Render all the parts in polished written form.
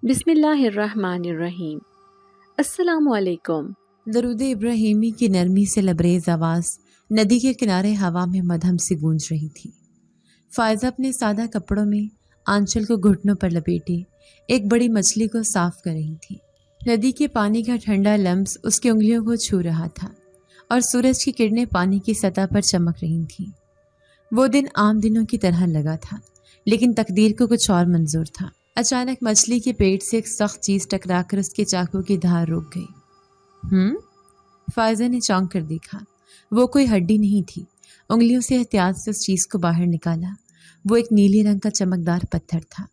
بسم اللہ الرحمن الرحیم۔ السلام علیکم۔ درود ابراہیمی کی نرمی سے لبریز آواز ندی کے کنارے ہوا میں مدھم سی گونج رہی تھی۔ فائزہ اپنے سادہ کپڑوں میں آنچل کو گھٹنوں پر لپیٹے ایک بڑی مچھلی کو صاف کر رہی تھی۔ ندی کے پانی کا ٹھنڈا لمس اس کی انگلیوں کو چھو رہا تھا اور سورج کی کرنیں پانی کی سطح پر چمک رہی تھیں۔ وہ دن عام دنوں کی طرح لگا تھا، لیکن تقدیر کو کچھ اور منظور تھا۔ اچانک مچھلی کے پیٹ سے ایک سخت چیز ٹکرا کر اس کے چاقو کی دھار رک گئی۔ فائزہ نے چونک کر دیکھا۔ وہ کوئی ہڈی نہیں تھی۔ انگلیوں سے احتیاط سے اس چیز کو باہر نکالا۔ وہ ایک نیلی رنگ کا چمکدار پتھر تھا۔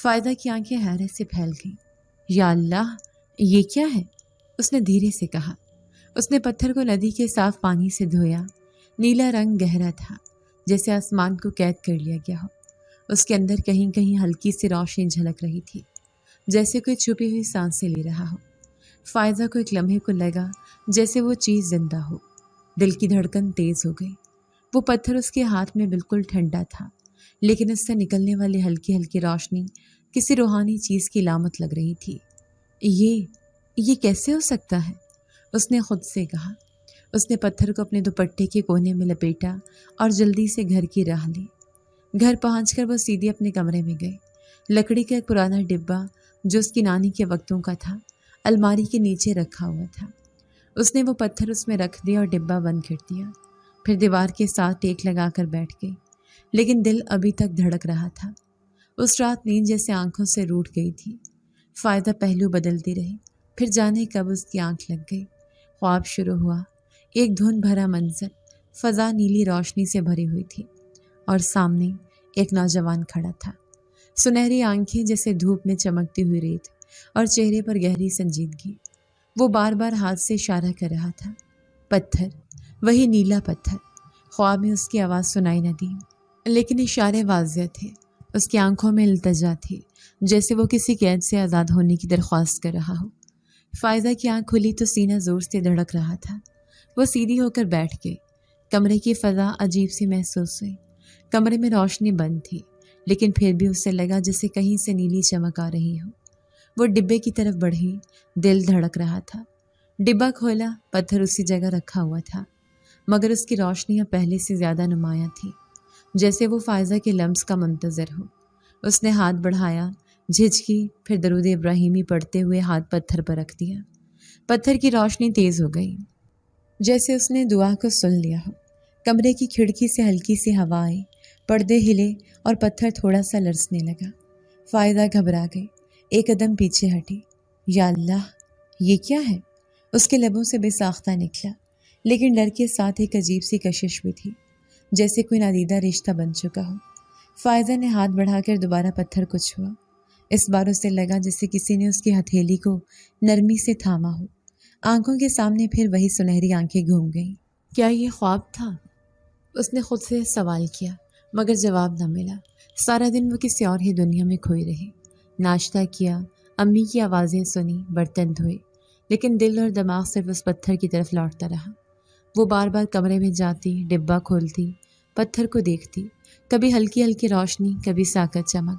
فائزہ کی آنکھیں حیرت سے پھیل گئیں۔ یا اللہ، یہ کیا ہے؟ اس نے دھیرے سے کہا۔ اس نے پتھر کو ندی کے صاف پانی سے دھویا۔ نیلا رنگ گہرا تھا، جیسے آسمان کو قید کر لیا گیا ہو۔ اس کے اندر کہیں کہیں ہلکی سی روشنی جھلک رہی تھی، جیسے کوئی چھپی ہوئی سانسیں لے رہا ہو۔ فائزہ کو ایک لمحے کو لگا جیسے وہ چیز زندہ ہو۔ دل کی دھڑکن تیز ہو گئی۔ وہ پتھر اس کے ہاتھ میں بالکل ٹھنڈا تھا، لیکن اس سے نکلنے والی ہلکی ہلکی روشنی کسی روحانی چیز کی علامت لگ رہی تھی۔ یہ کیسے ہو سکتا ہے؟ اس نے خود سے کہا۔ اس نے پتھر کو اپنے دوپٹے کے کونے میں لپیٹا اور جلدی سے گھر کی راہ لی۔ گھر پہنچ کر وہ سیدھی اپنے کمرے میں گئی۔ لکڑی کا ایک پرانا ڈبہ جو اس کی نانی کے وقتوں کا تھا، الماری کے نیچے رکھا ہوا تھا۔ اس نے وہ پتھر اس میں رکھ دیا اور ڈبہ بند کر دیا۔ پھر دیوار کے ساتھ ٹیک لگا کر بیٹھ گئی، لیکن دل ابھی تک دھڑک رہا تھا۔ اس رات نیند جیسے آنکھوں سے روٹھ گئی تھی۔ فائدہ پہلو بدلتی رہی، پھر جانے کب اس کی آنکھ لگ گئی۔ خواب شروع ہوا۔ ایک دھند بھرا منظر، فضا نیلی روشنی سے بھری ہوئی تھی اور سامنے ایک نوجوان کھڑا تھا۔ سنہری آنکھیں جیسے دھوپ میں چمکتی ہوئی ریت اور چہرے پر گہری سنجیدگی۔ وہ بار بار ہاتھ سے اشارہ کر رہا تھا۔ پتھر، وہی نیلا پتھر۔ خواب میں اس کی آواز سنائی نہ دی، لیکن اشارے واضح تھے۔ اس کی آنکھوں میں التجا تھی، جیسے وہ کسی قید سے آزاد ہونے کی درخواست کر رہا ہو۔ فائزہ کی آنکھ کھلی تو سینہ زور سے دھڑک رہا تھا۔ وہ سیدھی ہو کر بیٹھ گئی۔ کمرے کی فضا عجیب سی محسوس ہوئی۔ کمرے میں روشنی بند تھی، لیکن پھر بھی اسے لگا جیسے کہیں سے نیلی چمک آ رہی ہو۔ وہ ڈبے کی طرف بڑھی، دل دھڑک رہا تھا۔ ڈبہ کھولا، پتھر اسی جگہ رکھا ہوا تھا، مگر اس کی روشنی اب پہلے سے زیادہ نمایاں تھی، جیسے وہ فائزہ کے لمس کا منتظر ہو۔ اس نے ہاتھ بڑھایا، جھجکی، پھر درود ابراہیمی پڑھتے ہوئے ہاتھ پتھر پر رکھ دیا۔ پتھر کی روشنی تیز ہو گئی، جیسے اس نے دعا کو سن لیا ہو۔ کمرے کی کھڑکی سے ہلکی سی ہوا آئی، پردے ہلے اور پتھر تھوڑا سا لرزنے لگا۔ فائزہ گھبرا گئی، ایک قدم پیچھے ہٹی۔ یا اللہ، یہ کیا ہے؟ اس کے لبوں سے بے ساختہ نکلا، لیکن ڈر کے ساتھ ایک عجیب سی کشش بھی تھی، جیسے کوئی نادیدہ رشتہ بن چکا ہو۔ فائزہ نے ہاتھ بڑھا کر دوبارہ پتھر کو چھوا۔ اس بار اسے لگا جیسے کسی نے اس کی ہتھیلی کو نرمی سے تھاما ہو۔ آنکھوں کے سامنے پھر وہی سنہری آنکھیں گھوم گئیں۔ کیا یہ خواب تھا؟ اس نے خود سے سوال کیا، مگر جواب نہ ملا۔ سارا دن وہ کسی اور ہی دنیا میں کھوئی رہی۔ ناشتہ کیا، امی کی آوازیں سنی، برتن دھوئے، لیکن دل اور دماغ صرف اس پتھر کی طرف لوٹتا رہا۔ وہ بار بار کمرے میں جاتی، ڈبہ کھولتی، پتھر کو دیکھتی، کبھی ہلکی ہلکی روشنی، کبھی ساکت چمک۔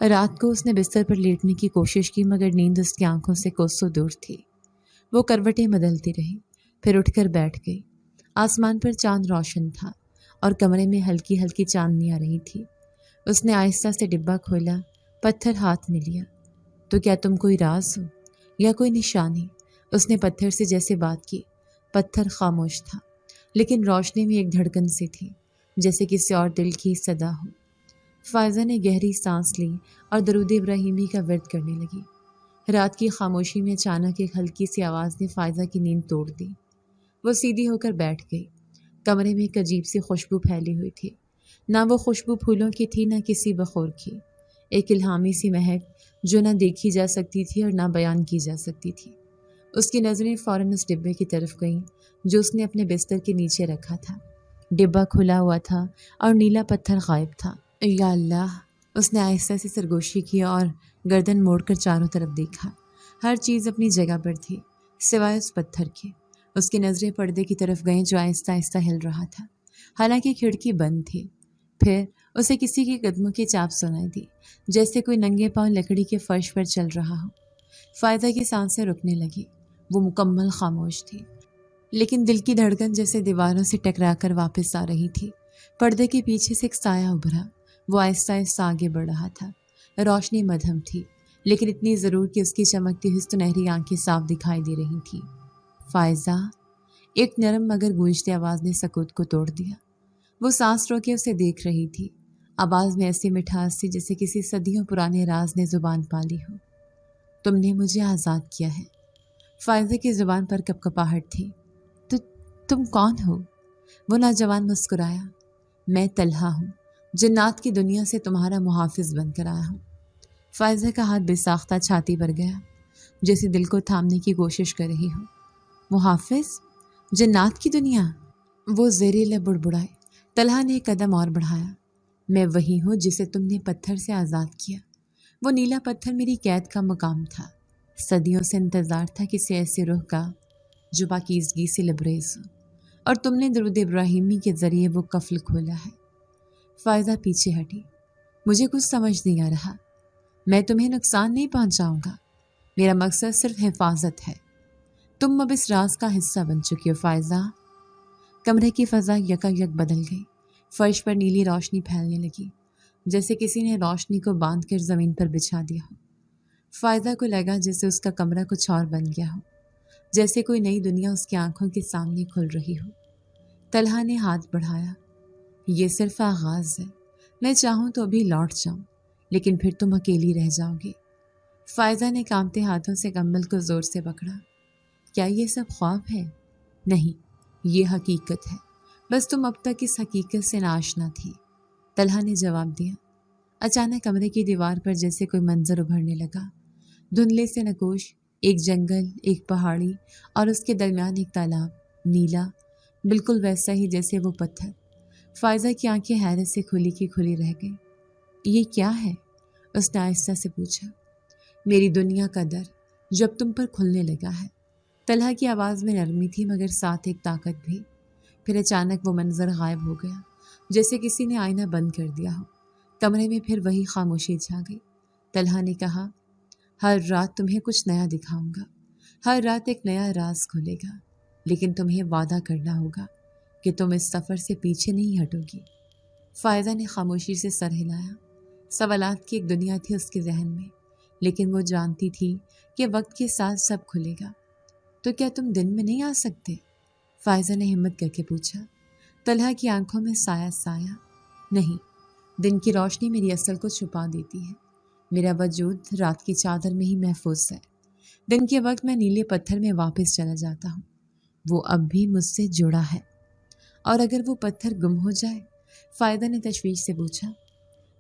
رات کو اس نے بستر پر لیٹنے کی کوشش کی، مگر نیند اس کی آنکھوں سے کوسوں دور تھی۔ وہ کروٹیں بدلتی رہی، پھر اٹھ کر بیٹھ گئی۔ آسمان پر چاند روشن تھا اور کمرے میں ہلکی ہلکی چاندنی آ رہی تھی۔ اس نے آہستہ سے ڈبہ کھولا، پتھر ہاتھ میں لیا۔ تو کیا تم کوئی راز ہو یا کوئی نشانی؟ اس نے پتھر سے جیسے بات کی۔ پتھر خاموش تھا، لیکن روشنی میں ایک دھڑکن سی تھی، جیسے کسی اور دل کی صدا ہو۔ فائزہ نے گہری سانس لی اور درود ابراہیمی کا ورد کرنے لگی۔ رات کی خاموشی میں اچانک ایک ہلکی سی آواز نے فائزہ کی نیند توڑ دی۔ وہ سیدھی ہو کر بیٹھ گئی۔ کمرے میں ایک عجیب سی خوشبو پھیلی ہوئی تھی۔ نہ وہ خوشبو پھولوں کی تھی، نہ کسی بخور کی۔ ایک الہامی سی مہک جو نہ دیکھی جا سکتی تھی اور نہ بیان کی جا سکتی تھی۔ اس کی نظریں فوراً اس ڈبے کی طرف گئیں جو اس نے اپنے بستر کے نیچے رکھا تھا۔ ڈبہ کھلا ہوا تھا اور نیلا پتھر غائب تھا۔ یا اللہ، اس نے آہستہ سے سرگوشی کی اور گردن موڑ کر چاروں طرف دیکھا۔ ہر چیز اپنی جگہ پر تھی، سوائے اس پتھر کے۔ اس کی نظریں پردے کی طرف گئیں جو آہستہ آہستہ ہل رہا تھا، حالانکہ کھڑکی بند تھی۔ پھر اسے کسی کے قدموں کی چاپ سنائی دی، جیسے کوئی ننگے پاؤں لکڑی کے فرش پر چل رہا ہو۔ فائزہ کی سانسیں رکنے لگی، وہ مکمل خاموش تھی، لیکن دل کی دھڑکن جیسے دیواروں سے ٹکرا کر واپس آ رہی تھی۔ پردے کے پیچھے سے ایک سایہ ابھرا، وہ آہستہ آہستہ آگے بڑھ رہا تھا۔ روشنی مدھم تھی، لیکن اتنی ضرور کہ اس کی چمکتی ہوئی سنہری آنکھیں صاف دکھائی دے رہی تھیں۔ فائزہ، ایک نرم مگر گونجتی آواز نے سکوت کو توڑ دیا۔ وہ سانس روکے اسے دیکھ رہی تھی، آواز میں ایسی مٹھاس تھی جیسے کسی صدیوں پرانے راز نے زبان پالی ہو۔ تم نے مجھے آزاد کیا ہے۔ فائزہ کی زبان پر کپکپاہٹ تھی۔ تو تم کون ہو؟ وہ نوجوان مسکرایا۔ میں طلحہ ہوں، جنات کی دنیا سے تمہارا محافظ بن کر آیا ہوں۔ فائزہ کا ہاتھ بے ساختہ چھاتی پر گیا، جیسے دل کو تھامنے کی کوشش کر رہی ہو۔ محافظ؟ جنات کی دنیا؟ وہ زہریلا بڑبڑائے۔ طلحہ نے ایک قدم اور بڑھایا۔ میں وہی ہوں جسے تم نے پتھر سے آزاد کیا۔ وہ نیلا پتھر میری قید کا مقام تھا۔ صدیوں سے انتظار تھا کسی ایسے روح کا جو پاکیزگی سے لبریز ہو، اور تم نے درود ابراہیمی کے ذریعے وہ قفل کھولا ہے۔ فائزہ پیچھے ہٹی۔ مجھے کچھ سمجھ نہیں آ رہا۔ میں تمہیں نقصان نہیں پہنچاؤں گا، میرا مقصد صرف حفاظت ہے۔ تم اب اس راز کا حصہ بن چکی ہو فائزہ۔ کمرے کی فضا یکایک بدل گئی، فرش پر نیلی روشنی پھیلنے لگی، جیسے کسی نے روشنی کو باندھ کر زمین پر بچھا دیا ہو۔ فائزہ کو لگا جیسے اس کا کمرہ کچھ اور بن گیا ہو، جیسے کوئی نئی دنیا اس کی آنکھوں کے سامنے کھل رہی ہو۔ طلحہ نے ہاتھ بڑھایا۔ یہ صرف آغاز ہے، میں چاہوں تو ابھی لوٹ جاؤں، لیکن پھر تم اکیلی رہ جاؤ گی۔ فائزہ نے کانپتے ہاتھوں سے کمبل کو زور سے پکڑا۔ کیا یہ سب خواب ہے؟ نہیں، یہ حقیقت ہے، بس تم اب تک اس حقیقت سے ناآشنا تھی، طلحہ نے جواب دیا۔ اچانک کمرے کی دیوار پر جیسے کوئی منظر ابھرنے لگا، دھندلے سے نقوش، ایک جنگل، ایک پہاڑی، اور اس کے درمیان ایک تالاب، نیلا، بالکل ویسا ہی جیسے وہ پتھر۔ فائزہ کی آنکھیں حیرت سے کھلی کی کھلی رہ گئیں۔ یہ کیا ہے؟ اس نے آہستہ سے پوچھا۔ میری دنیا کا در جو اب تم پر کھلنے لگا ہے۔ طلحہ کی آواز میں نرمی تھی مگر ساتھ ایک طاقت بھی۔ پھر اچانک وہ منظر غائب ہو گیا، جیسے کسی نے آئینہ بند کر دیا ہو۔ کمرے میں پھر وہی خاموشی چھا گئی۔ طلحہ نے کہا، ہر رات تمہیں کچھ نیا دکھاؤں گا، ہر رات ایک نیا راز کھلے گا، لیکن تمہیں وعدہ کرنا ہوگا کہ تم اس سفر سے پیچھے نہیں ہٹو گی۔ فائزہ نے خاموشی سے سر ہلایا۔ سوالات کی ایک دنیا تھی اس کے ذہن میں، لیکن وہ جانتی تھی کہ وقت کے ساتھ سب کھلے گا۔ تو کیا تم دن میں نہیں آ سکتے؟ فائزہ نے ہمت کر کے پوچھا۔ طلحہ کی آنکھوں میں سایہ سایہ۔ نہیں، دن کی روشنی میری اصل کو چھپا دیتی ہے، میرا وجود رات کی چادر میں ہی محفوظ ہے۔ دن کے وقت میں نیلے پتھر میں واپس چلا جاتا ہوں، وہ اب بھی مجھ سے جڑا ہے۔ اور اگر وہ پتھر گم ہو جائے؟ فائدہ نے تشویش سے پوچھا۔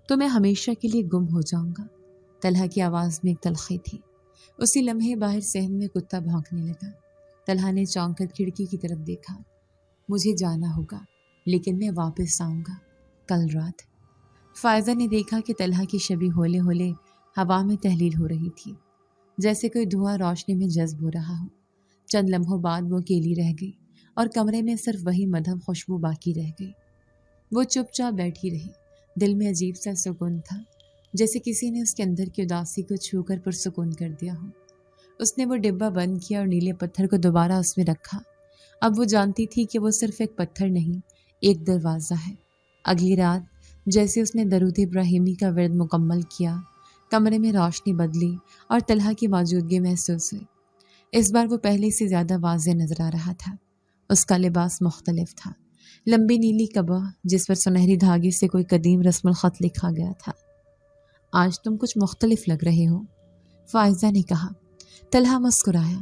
تو میں ہمیشہ کے لیے گم ہو جاؤں گا۔ طلحہ کی آواز میں ایک تلخی تھی۔ اسی لمحے باہر صحن میں کتا بھونکنے لگا۔ طلحہ نے چونک کر کھڑکی کی طرف دیکھا۔ مجھے جانا ہوگا، لیکن میں واپس آؤں گا کل رات۔ فائزہ نے دیکھا کہ طلحہ کی شبی ہولے ہولے ہوا میں تحلیل ہو رہی تھی، جیسے کوئی دھواں روشنی میں جذب ہو رہا ہو۔ چند لمحوں بعد وہ اکیلی رہ گئی اور کمرے میں صرف وہی مدھم خوشبو باقی رہ گئی۔ وہ چپ چاپ بیٹھی رہی، دل میں عجیب سا سکون تھا، جیسے کسی نے اس کے اندر کی اداسی کو چھو کر پرسکون کر دیا ہو۔ اس نے وہ ڈبہ بند کیا اور نیلے پتھر کو دوبارہ اس میں رکھا۔ اب وہ جانتی تھی کہ وہ صرف ایک پتھر نہیں، ایک دروازہ ہے۔ اگلی رات جیسے اس نے درود ابراہیمی کا ورد مکمل کیا، کمرے میں روشنی بدلی اور طلحہ کی موجودگی محسوس ہوئی۔ اس بار وہ پہلے سے زیادہ واضح نظر آ رہا تھا۔ اس کا لباس مختلف تھا، لمبی نیلی قبا جس پر سنہری دھاگے سے کوئی قدیم رسم الخط لکھا گیا تھا۔ آج تم کچھ مختلف لگ رہے ہو، فائزہ نے کہا۔ طلحہ مسکرایا۔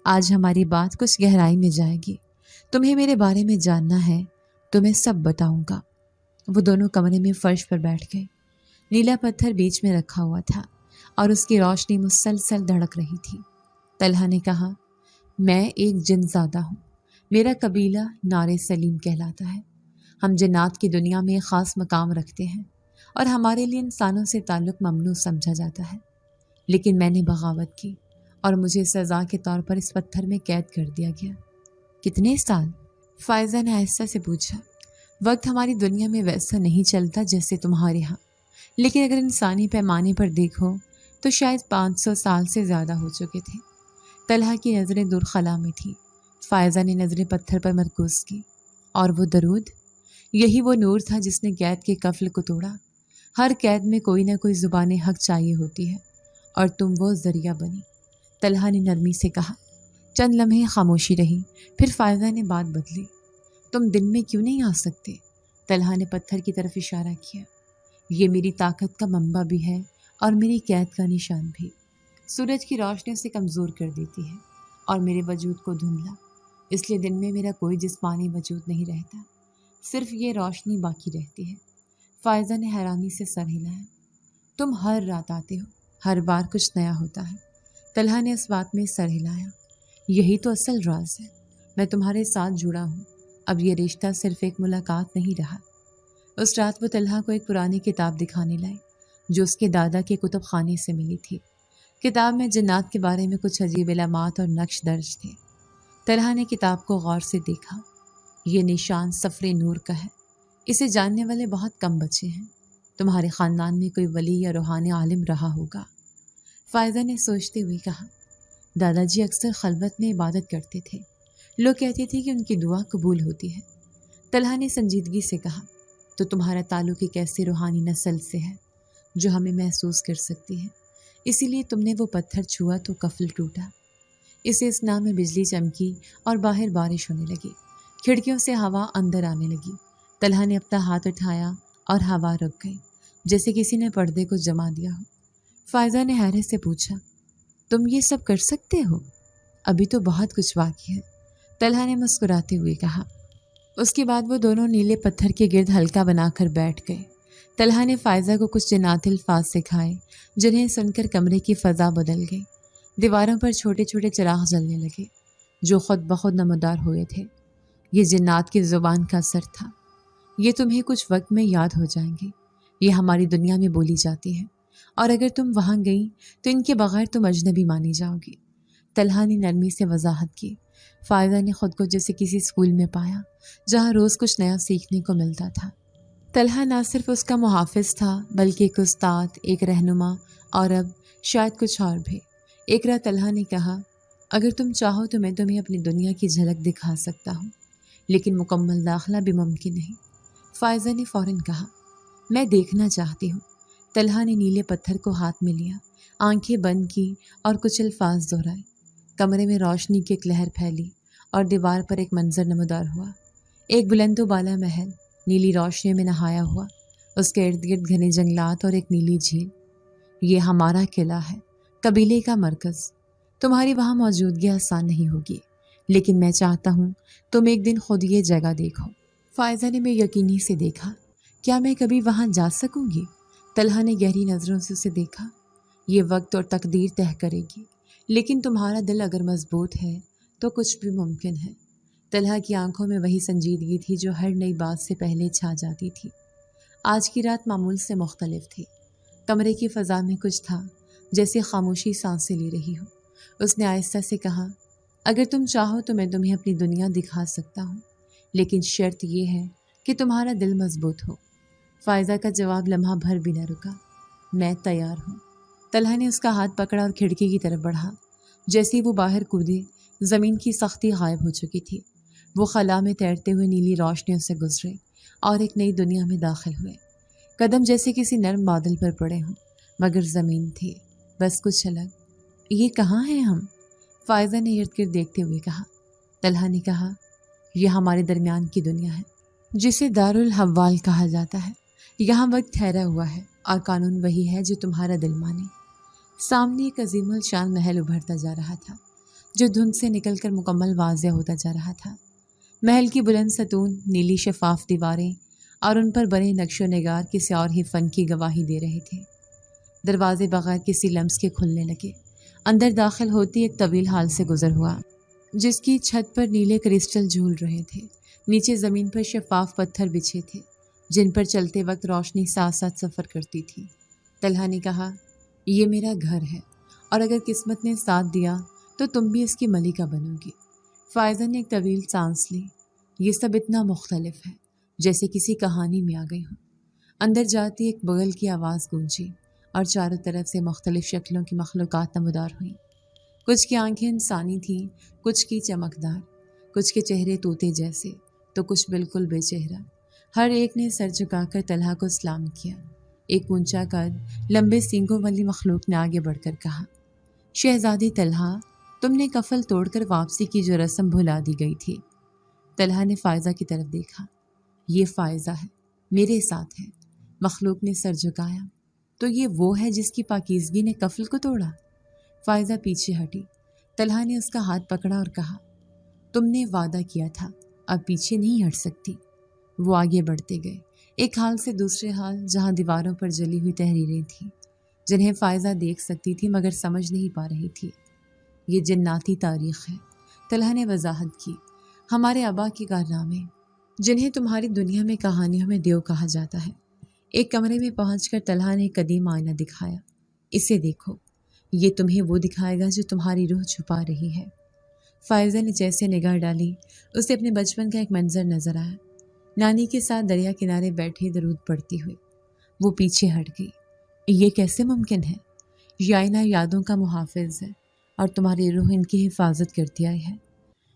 آج ہماری بات کچھ گہرائی میں جائے گی، تمہیں میرے بارے میں جاننا ہے تو میں سب بتاؤں گا۔ وہ دونوں کمرے میں فرش پر بیٹھ گئے۔ نیلا پتھر بیچ میں رکھا ہوا تھا اور اس کی روشنی مسلسل دھڑک رہی تھی۔ طلحہ نے کہا، میں ایک جن زادہ ہوں، میرا قبیلہ نار سلیم کہلاتا ہے۔ ہم جنات کی دنیا میں ایک خاص مقام رکھتے ہیں اور ہمارے لیے انسانوں سے تعلق ممنوع سمجھا جاتا ہے، لیکن میں نے بغاوت کی اور مجھے سزا کے طور پر اس پتھر میں قید کر دیا گیا۔ کتنے سال؟ فائزہ نے آہستہ سے پوچھا۔ وقت ہماری دنیا میں ویسا نہیں چلتا جیسے تمہارے ہاں، لیکن اگر انسانی پیمانے پر دیکھو تو شاید 500 سال سے زیادہ ہو چکے تھے۔ طلحہ کی نظریں دور خلا میں تھیں۔ فائزہ نے نظریں پتھر پر مرکوز کی۔ اور وہ درود، یہی وہ نور تھا جس نے قید کے قفل کو توڑا۔ ہر قید میں کوئی نہ کوئی زبان حق چاہیے ہوتی ہے، اور تم وہ ذریعہ بنی۔ طلحہ نے نرمی سے کہا۔ چند لمحے خاموشی رہی، پھر فائزہ نے بات بدلی۔ تم دن میں کیوں نہیں آ سکتے؟ طلحہ نے پتھر کی طرف اشارہ کیا۔ یہ میری طاقت کا منبع بھی ہے اور میری قید کا نشان بھی۔ سورج کی روشنی سے کمزور کر دیتی ہے اور میرے وجود کو دھندلا، اس لیے دن میں میرا کوئی جسمانی وجود نہیں رہتا، صرف یہ روشنی باقی رہتی ہے۔ فائزہ نے حیرانی سے سر ہلایا۔ تم ہر رات آتے ہو، ہر بار کچھ نیا ہوتا ہے۔ طلحہ نے اس بات میں سر ہلایا۔ یہی تو اصل راز ہے، میں تمہارے ساتھ جڑا ہوں، اب یہ رشتہ صرف ایک ملاقات نہیں رہا۔ اس رات وہ طلحہ کو ایک پرانی کتاب دکھانے لائے جو اس کے دادا کے کتب خانے سے ملی تھی۔ کتاب میں جنات کے بارے میں کچھ عجیب علامات اور نقش درج تھے۔ طلحہ نے کتاب کو غور سے دیکھا۔ یہ نشان صفر نور کا ہے، اسے جاننے والے بہت کم بچے ہیں۔ تمہارے خاندان میں کوئی ولی یا روحانی عالم رہا ہوگا۔ فائزہ نے سوچتے ہوئے کہا۔ دادا جی اکثر خلوت میں عبادت کرتے تھے، لوگ کہتے تھے کہ ان کی دعا قبول ہوتی ہے۔ طلحہ نے سنجیدگی سے کہا۔ تو تمہارا تعلق ایک ایسی روحانی نسل سے ہے جو ہمیں محسوس کر سکتی ہے، اسی لیے تم نے وہ پتھر چھوا تو قفل ٹوٹا۔ اسے اسنا میں بجلی چمکی اور باہر بارش ہونے لگی، کھڑکیوں سے ہوا اندر آنے لگی۔ طلحہ نے اپنا ہاتھ اٹھایا اور ہوا رک گئی، جیسے کسی نے پردے کو جما دیا ہو۔ فائزہ نے حیرت سے پوچھا، تم یہ سب کر سکتے ہو؟ ابھی تو بہت کچھ باقی ہے، طلحہ نے مسکراتے ہوئے کہا۔ اس کے بعد وہ دونوں نیلے پتھر کے گرد حلقہ بنا کر بیٹھ گئے۔ طلحہ نے فائزہ کو کچھ جناتی الفاظ سکھائے جنہیں سن کر کمرے کی فضا بدل گئی۔ دیواروں پر چھوٹے چھوٹے چراغ جلنے لگے جو خود بخود نمودار ہوئے تھے۔ یہ جنات کی زبان کا اثر تھا۔ یہ تمہیں کچھ وقت میں یاد ہو جائیں گے، یہ ہماری دنیا میں بولی جاتی ہے، اور اگر تم وہاں گئی تو ان کے بغیر تم اجنبی مانی جاؤ گی۔ طلحہ نے نرمی سے وضاحت کی۔ فائزہ نے خود کو جیسے کسی اسکول میں پایا جہاں روز کچھ نیا سیکھنے کو ملتا تھا۔ طلحہ نہ صرف اس کا محافظ تھا بلکہ ایک استاد، ایک رہنما، اور اب شاید کچھ اور بھی۔ ایک رات طلحہ نے کہا، اگر تم چاہو تو میں تمہیں اپنی دنیا کی جھلک دکھا سکتا ہوں، لیکن مکمل داخلہ بھی ممکن نہیں۔ فائزہ نے فوراً کہا، میں دیکھنا چاہتی ہوں۔ طلحہ نے نیلے پتھر کو ہاتھ میں لیا، آنکھیں بند کی اور کچھ الفاظ دہرائے۔ کمرے میں روشنی کی ایک لہر پھیلی اور دیوار پر ایک منظر نمودار ہوا۔ ایک بلند و بالا محل نیلی روشنی میں نہایا ہوا، اس کے ارد گرد گھنے جنگلات اور ایک نیلی جھیل۔ یہ ہمارا قلعہ ہے، قبیلے کا مرکز۔ تمہاری وہاں موجودگی آسان نہیں ہوگی، لیکن میں چاہتا ہوں تم ایک دن خود یہ جگہ دیکھو۔ فائزہ نے بے یقینی سے دیکھا۔ کیا میں کبھی وہاں جا سکوں گی؟ طلحہ نے گہری نظروں سے اسے دیکھا۔ یہ وقت اور تقدیر طے کرے گی، لیکن تمہارا دل اگر مضبوط ہے تو کچھ بھی ممکن ہے۔ طلحہ کی آنکھوں میں وہی سنجیدگی تھی جو ہر نئی بات سے پہلے چھا جاتی تھی۔ آج کی رات معمول سے مختلف تھی۔ کمرے کی فضا میں کچھ تھا جیسے خاموشی سانسیں لے رہی ہو۔ اس نے آہستہ سے کہا، اگر تم چاہو تو میں تمہیں اپنی دنیا دکھا سکتا ہوں، لیکن شرط یہ ہے کہ تمہارا دل مضبوط ہو۔ فائزہ کا جواب لمحہ بھر بھی نہ رکا۔ میں تیار ہوں۔ طلحہ نے اس کا ہاتھ پکڑا اور کھڑکی کی طرف بڑھا۔ جیسے وہ باہر کودے، زمین کی سختی غائب ہو چکی تھی۔ وہ خلا میں تیرتے ہوئے نیلی روشنیوں سے گزرے اور ایک نئی دنیا میں داخل ہوئے۔ قدم جیسے کسی نرم بادل پر پڑے ہوں، مگر زمین تھی بس کچھ الگ۔ یہ کہاں ہیں ہم؟ فائزہ نے ارد گرد دیکھتے ہوئے کہا۔ طلحہ نے کہا، یہ ہمارے درمیان کی دنیا ہے جسے دارالحوال کہا جاتا ہے۔ یہاں وقت ٹھہرا ہوا ہے اور قانون وہی ہے جو تمہارا دل مانے۔ سامنے ایک عظیم الشان محل ابھرتا جا رہا تھا جو دھند سے نکل کر مکمل واضح ہوتا جا رہا تھا۔ محل کی بلند ستون، نیلی شفاف دیواریں اور ان پر بنے نقش و نگار کسی اور ہی فن کی گواہی دے رہے تھے۔ دروازے بغیر کسی لمس کے کھلنے لگے۔ اندر داخل ہوتی ایک طویل ہال سے گزر ہوا جس کی چھت پر نیلے کرسٹل جھول رہے تھے۔ نیچے زمین پر شفاف پتھر بچھے تھے جن پر چلتے وقت روشنی ساتھ ساتھ سفر کرتی تھی۔ طلحہ نے کہا، یہ میرا گھر ہے اور اگر قسمت نے ساتھ دیا تو تم بھی اس کی ملکہ بنو گی۔ فائزہ نے ایک طویل سانس لی۔ یہ سب اتنا مختلف ہے، جیسے کسی کہانی میں آ گئی ہوں۔ اندر جاتی ایک بغل کی آواز گونجی اور چاروں طرف سے مختلف شکلوں کی مخلوقات نمودار ہوئیں۔ کچھ کی آنکھیں انسانی تھیں، کچھ کی چمکدار، کچھ کے چہرے طوطے جیسے، تو کچھ بالکل بے چہرہ۔ ہر ایک نے سر جھکا کر طلحہ کو سلام کیا۔ ایک اونچا قد لمبے سینگوں والی مخلوق نے آگے بڑھ کر کہا، شہزادی طلحہ، تم نے کفل توڑ کر واپسی کی جو رسم بھلا دی گئی تھی۔ طلحہ نے فائزہ کی طرف دیکھا۔ یہ فائزہ ہے، میرے ساتھ ہے۔ مخلوق نے سر جھکایا، تو یہ وہ ہے جس کی پاکیزگی نے کفل کو توڑا؟ فائزہ پیچھے ہٹی۔ طلحہ نے اس کا ہاتھ پکڑا اور کہا، تم نے وعدہ کیا تھا، اب پیچھے نہیں ہٹ سکتی۔ وہ آگے بڑھتے گئے، ایک حال سے دوسرے حال، جہاں دیواروں پر جلی ہوئی تحریریں تھیں جنہیں فائزہ دیکھ سکتی تھی مگر سمجھ نہیں پا رہی تھی۔ یہ جناتی تاریخ ہے، طلحہ نے وضاحت کی، ہمارے آبا کے کارنامے، جنہیں تمہاری دنیا میں کہانیوں میں دیو کہا جاتا ہے۔ ایک کمرے میں پہنچ کر طلحہ نے ایک قدیم آئینہ دکھایا، اسے دیکھو، یہ تمہیں وہ دکھائے گا جو تمہاری روح چھپا رہی ہے۔ فائزہ نے جیسے نگاہ ڈالی، اسے اپنے بچپن کا ایک منظر نظر آیا، نانی کے ساتھ دریا کنارے بیٹھے درود پڑھتی ہوئی۔ وہ پیچھے ہٹ گئی۔ یہ کیسے ممکن ہے؟ یہ آئینہ یادوں کا محافظ ہے اور تمہاری روح ان کی حفاظت کرتی آئی ہے۔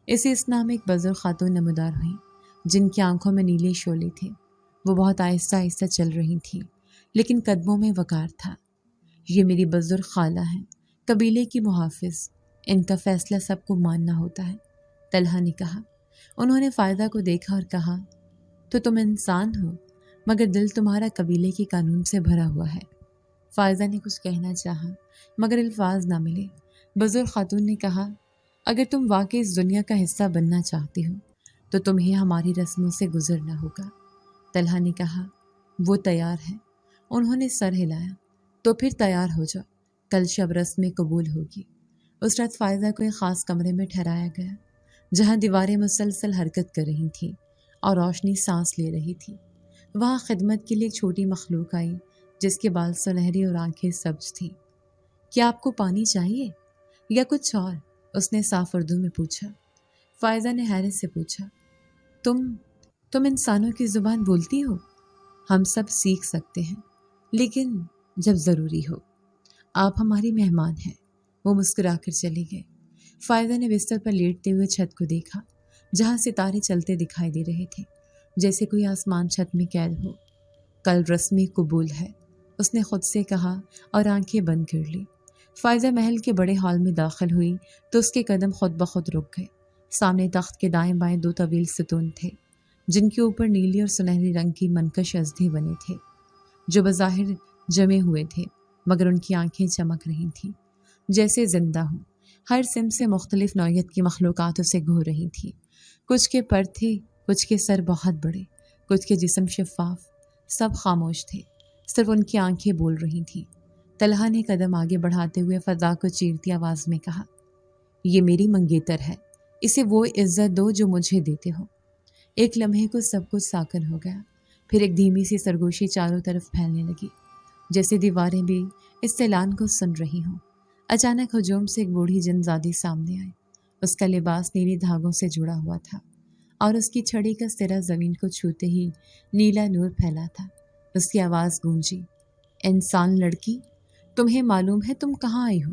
اسی اسنا میں ایک بزرگ خاتون نمودار ہوئیں جن کی آنکھوں میں نیلے شعلے تھے۔ وہ بہت آہستہ آہستہ چل رہی تھیں لیکن قدموں میں وقار تھا۔ یہ میری بزرگ خالہ ہیں، قبیلے کی محافظ، ان کا فیصلہ سب کو ماننا ہوتا ہے، طلحہ نے کہا۔ انہوں نے فائدہ کو دیکھا اور کہا، تو تم انسان ہو مگر دل تمہارا قبیلے کے قانون سے بھرا ہوا ہے۔ فائزہ نے کچھ کہنا چاہا مگر الفاظ نہ ملے۔ بزرگ خاتون نے کہا، اگر تم واقعی اس دنیا کا حصہ بننا چاہتی ہو تو تمہیں ہماری رسموں سے گزرنا ہوگا۔ طلحہ نے کہا، وہ تیار ہے۔ انہوں نے سر ہلایا، تو پھر تیار ہو جاؤ، کل شب رسم قبول ہوگی۔ اس رات فائزہ کو ایک خاص کمرے میں ٹھہرایا گیا جہاں دیواریں مسلسل حرکت کر رہی تھیں اور روشنی سانس لے رہی تھی۔ وہاں خدمت کے لیے ایک چھوٹی مخلوق آئی جس کے بال سنہری اور آنکھیں سبز تھیں۔ کیا آپ کو پانی چاہیے یا کچھ اور؟ اس نے صاف اردو میں پوچھا۔ فائزہ نے حیرت سے پوچھا، تم انسانوں کی زبان بولتی ہو؟ ہم سب سیکھ سکتے ہیں لیکن جب ضروری ہو۔ آپ ہماری مہمان ہیں۔ وہ مسکرا کر چلے گئے۔ فائزہ نے بستر پر لیٹتے ہوئے چھت کو دیکھا جہاں ستارے چلتے دکھائی دے رہے تھے، جیسے کوئی آسمان چھت میں قید ہو۔ کل رسمی قبول ہے، اس نے خود سے کہا اور آنکھیں بند کر لی۔ فائزہ محل کے بڑے ہال میں داخل ہوئی تو اس کے قدم خود بخود رک گئے۔ سامنے تخت کے دائیں بائیں دو طویل ستون تھے جن کے اوپر نیلی اور سنہری رنگ کی منقش ازدے بنے تھے جو بظاہر جمے ہوئے تھے مگر ان کی آنکھیں چمک رہی تھیں جیسے زندہ ہوں۔ ہر سمت سے مختلف نوعیت کی مخلوقات اسے گھور رہی تھیں۔ کچھ کے پر تھے، کچھ کے سر بہت بڑے، کچھ کے جسم شفاف، سب خاموش تھے، صرف ان کی آنکھیں بول رہی تھیں۔ طلحہ نے قدم آگے بڑھاتے ہوئے فضا کو چیرتی آواز میں کہا، یہ میری منگیتر ہے، اسے وہ عزت دو جو مجھے دیتے ہو۔ ایک لمحے کو سب کچھ ساکن ہو گیا، پھر ایک دھیمی سی سرگوشی چاروں طرف پھیلنے لگی جیسے دیواریں بھی اس اعلان کو سن رہی ہوں۔ اچانک ہجوم سے ایک بوڑھی جن زادی سامنے آئی۔ اس کا لباس نیلی دھاگوں سے جڑا ہوا تھا اور اس کی چھڑی کا سرا زمین کو چھوتے ہی نیلا نور پھیلا تھا۔ اس کی آواز گونجی، انسان لڑکی، تمہیں معلوم ہے تم کہاں آئی ہو؟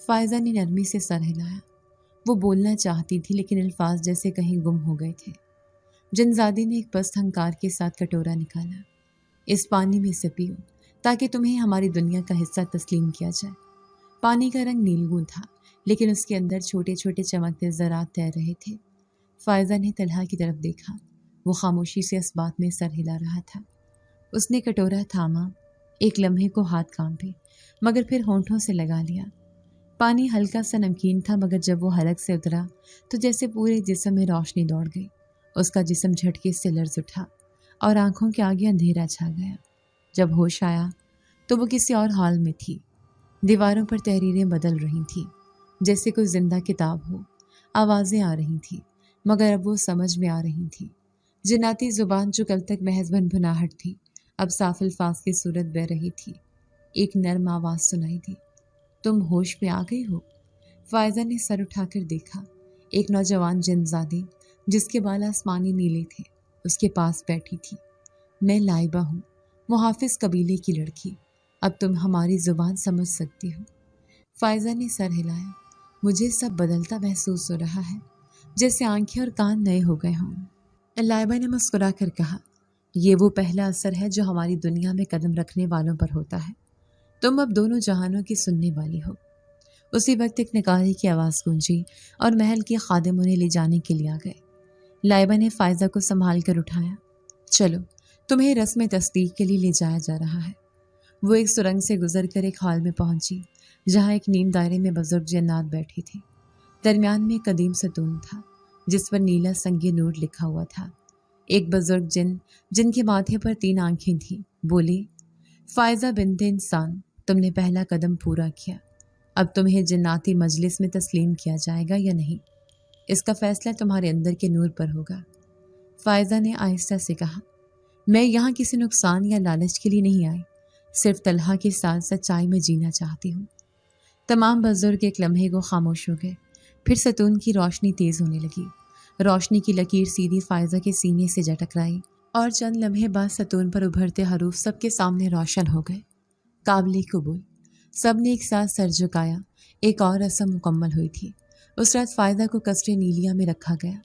فائزہ نے نرمی سے سر ہلایا۔ وہ بولنا چاہتی تھی لیکن الفاظ جیسے کہیں گم ہو گئے تھے۔ جن زادی نے ایک پست ہنکار کے ساتھ کٹورا نکالا، اس پانی میں سے پیو تاکہ تمہیں ہماری دنیا کا حصہ تسلیم کیا جائے۔ پانی کا رنگ نیلگون تھا لیکن اس کے اندر چھوٹے چھوٹے چمکتے ذرات تیر رہے تھے۔ فائزہ نے طلحہ کی طرف دیکھا، وہ خاموشی سے اس بات میں سر ہلا رہا تھا۔ اس نے کٹورا تھاما، ایک لمحے کو ہاتھ کانپے مگر پھر ہونٹوں سے لگا لیا۔ پانی ہلکا سا نمکین تھا مگر جب وہ حلق سے اترا تو جیسے پورے جسم میں روشنی دوڑ گئی۔ اس کا جسم جھٹکے سے لرز اٹھا اور آنکھوں کے آگے اندھیرا چھا گیا۔ جب ہوش آیا تو وہ کسی اور حال میں تھی۔ دیواروں پر تحریریں بدل رہی تھیں جیسے کوئی زندہ کتاب ہو۔ آوازیں آ رہی تھیں مگر اب وہ سمجھ میں آ رہی تھیں۔ جناتی زبان جو کل تک محض بھنبھناہٹ تھی اب صاف الفاظ کی صورت بہ رہی تھی۔ ایک نرم آواز سنائی دی، تم ہوش میں آ گئی ہو؟ فائزہ نے سر اٹھا کر دیکھا۔ ایک نوجوان جن زادی جس کے بال آسمانی نیلے تھے اس کے پاس بیٹھی تھی۔ میں لائبہ ہوں، محافظ قبیلے کی لڑکی، اب تم ہماری زبان سمجھ سکتی ہو۔ فائزہ نے سر ہلایا۔ مجھے سب بدلتا محسوس ہو رہا ہے، جیسے آنکھیں اور کان نئے ہو گئے ہوں۔ لائبہ نے مسکرا کر کہا، یہ وہ پہلا اثر ہے جو ہماری دنیا میں قدم رکھنے والوں پر ہوتا ہے۔ تم اب دونوں جہانوں کی سننے والی ہو۔ اسی وقت ایک نکاری کی آواز گونجی اور محل کے خادم انہیں لے جانے کے لیے آ گئے۔ لائبہ نے فائزہ کو سنبھال کر اٹھایا۔ چلو، تمہیں رسم تصدیق کے لیے لے جایا جا رہا ہے۔ وہ ایک سرنگ سے گزر کر ایک ہال میں پہنچی جہاں ایک نیم دائرے میں بزرگ جنات بیٹھی تھی۔ درمیان میں ایک قدیم ستون تھا جس پر نیلا سنگ نور لکھا ہوا تھا۔ ایک بزرگ جن کے ماتھے پر 3 آنکھیں تھیں بولی، فائزہ بنت انسان، تم نے پہلا قدم پورا کیا۔ اب تمہیں جناتی مجلس میں تسلیم کیا جائے گا یا نہیں، اس کا فیصلہ تمہارے اندر کے نور پر ہوگا۔ فائزہ نے آہستہ سے کہا، میں یہاں کسی نقصان یا لالچ کے لیے نہیں آئی، صرف طلحہ کے ساتھ سچائی میں جینا چاہتی ہوں۔ تمام بزرگ ایک لمحے کو خاموش ہو گئے، پھر ستون کی روشنی تیز ہونے لگی۔ روشنی کی لکیر سیدھی فائزہ کے سینے سے جا ٹکرائی اور چند لمحے بعد ستون پر ابھرتے حروف سب کے سامنے روشن ہو گئے۔ قابل قبول۔ سب نے ایک ساتھ سر جھکایا۔ ایک اور رسم مکمل ہوئی تھی۔ اس رات فائزہ کو قصر نیلیا میں رکھا گیا،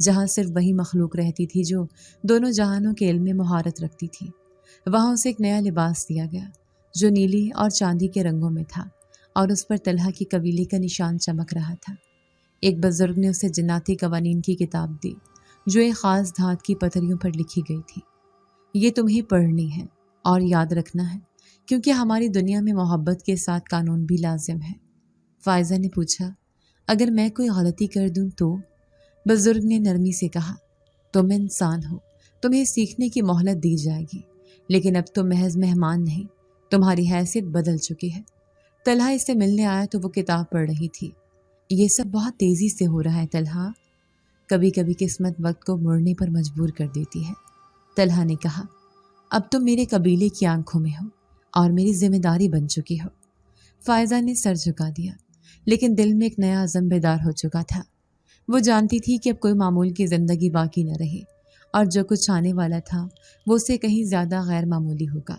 جہاں صرف وہی مخلوق رہتی تھی جو دونوں جہانوں کے علم میں مہارت رکھتی تھی۔ وہاں اسے ایک نیا لباس دیا گیا جو نیلی اور چاندی کے رنگوں میں تھا، اور اس پر طلحہ کی قبیلے کا نشان چمک رہا تھا۔ ایک بزرگ نے اسے جناتی قوانین کی کتاب دی جو ایک خاص دھات کی پتریوں پر لکھی گئی تھی۔ یہ تمہیں پڑھنی ہے اور یاد رکھنا ہے، کیونکہ ہماری دنیا میں محبت کے ساتھ قانون بھی لازم ہے۔ فائزہ نے پوچھا، اگر میں کوئی غلطی کر دوں تو؟ بزرگ نے نرمی سے کہا، تم انسان ہو، تمہیں سیکھنے کی مہلت دی جائے گی، لیکن اب تم محض مہمان نہیں، تمہاری حیثیت بدل چکی ہے۔ طلحہ اس سے ملنے آیا تو وہ کتاب پڑھ رہی تھی۔ یہ سب بہت تیزی سے ہو رہا ہے طلحہ، کبھی کبھی قسمت وقت کو مڑنے پر مجبور کر دیتی ہے۔ طلحہ نے کہا، اب تم میرے قبیلے کی آنکھوں میں ہو اور میری ذمہ داری بن چکی ہو۔ فائزہ نے سر جھکا دیا، لیکن دل میں ایک نیا عزم بیدار ہو چکا تھا۔ وہ جانتی تھی کہ اب کوئی معمول کی زندگی باقی نہ رہی، اور جو کچھ آنے والا تھا وہ اسے کہیں زیادہ غیر معمولی ہوگا۔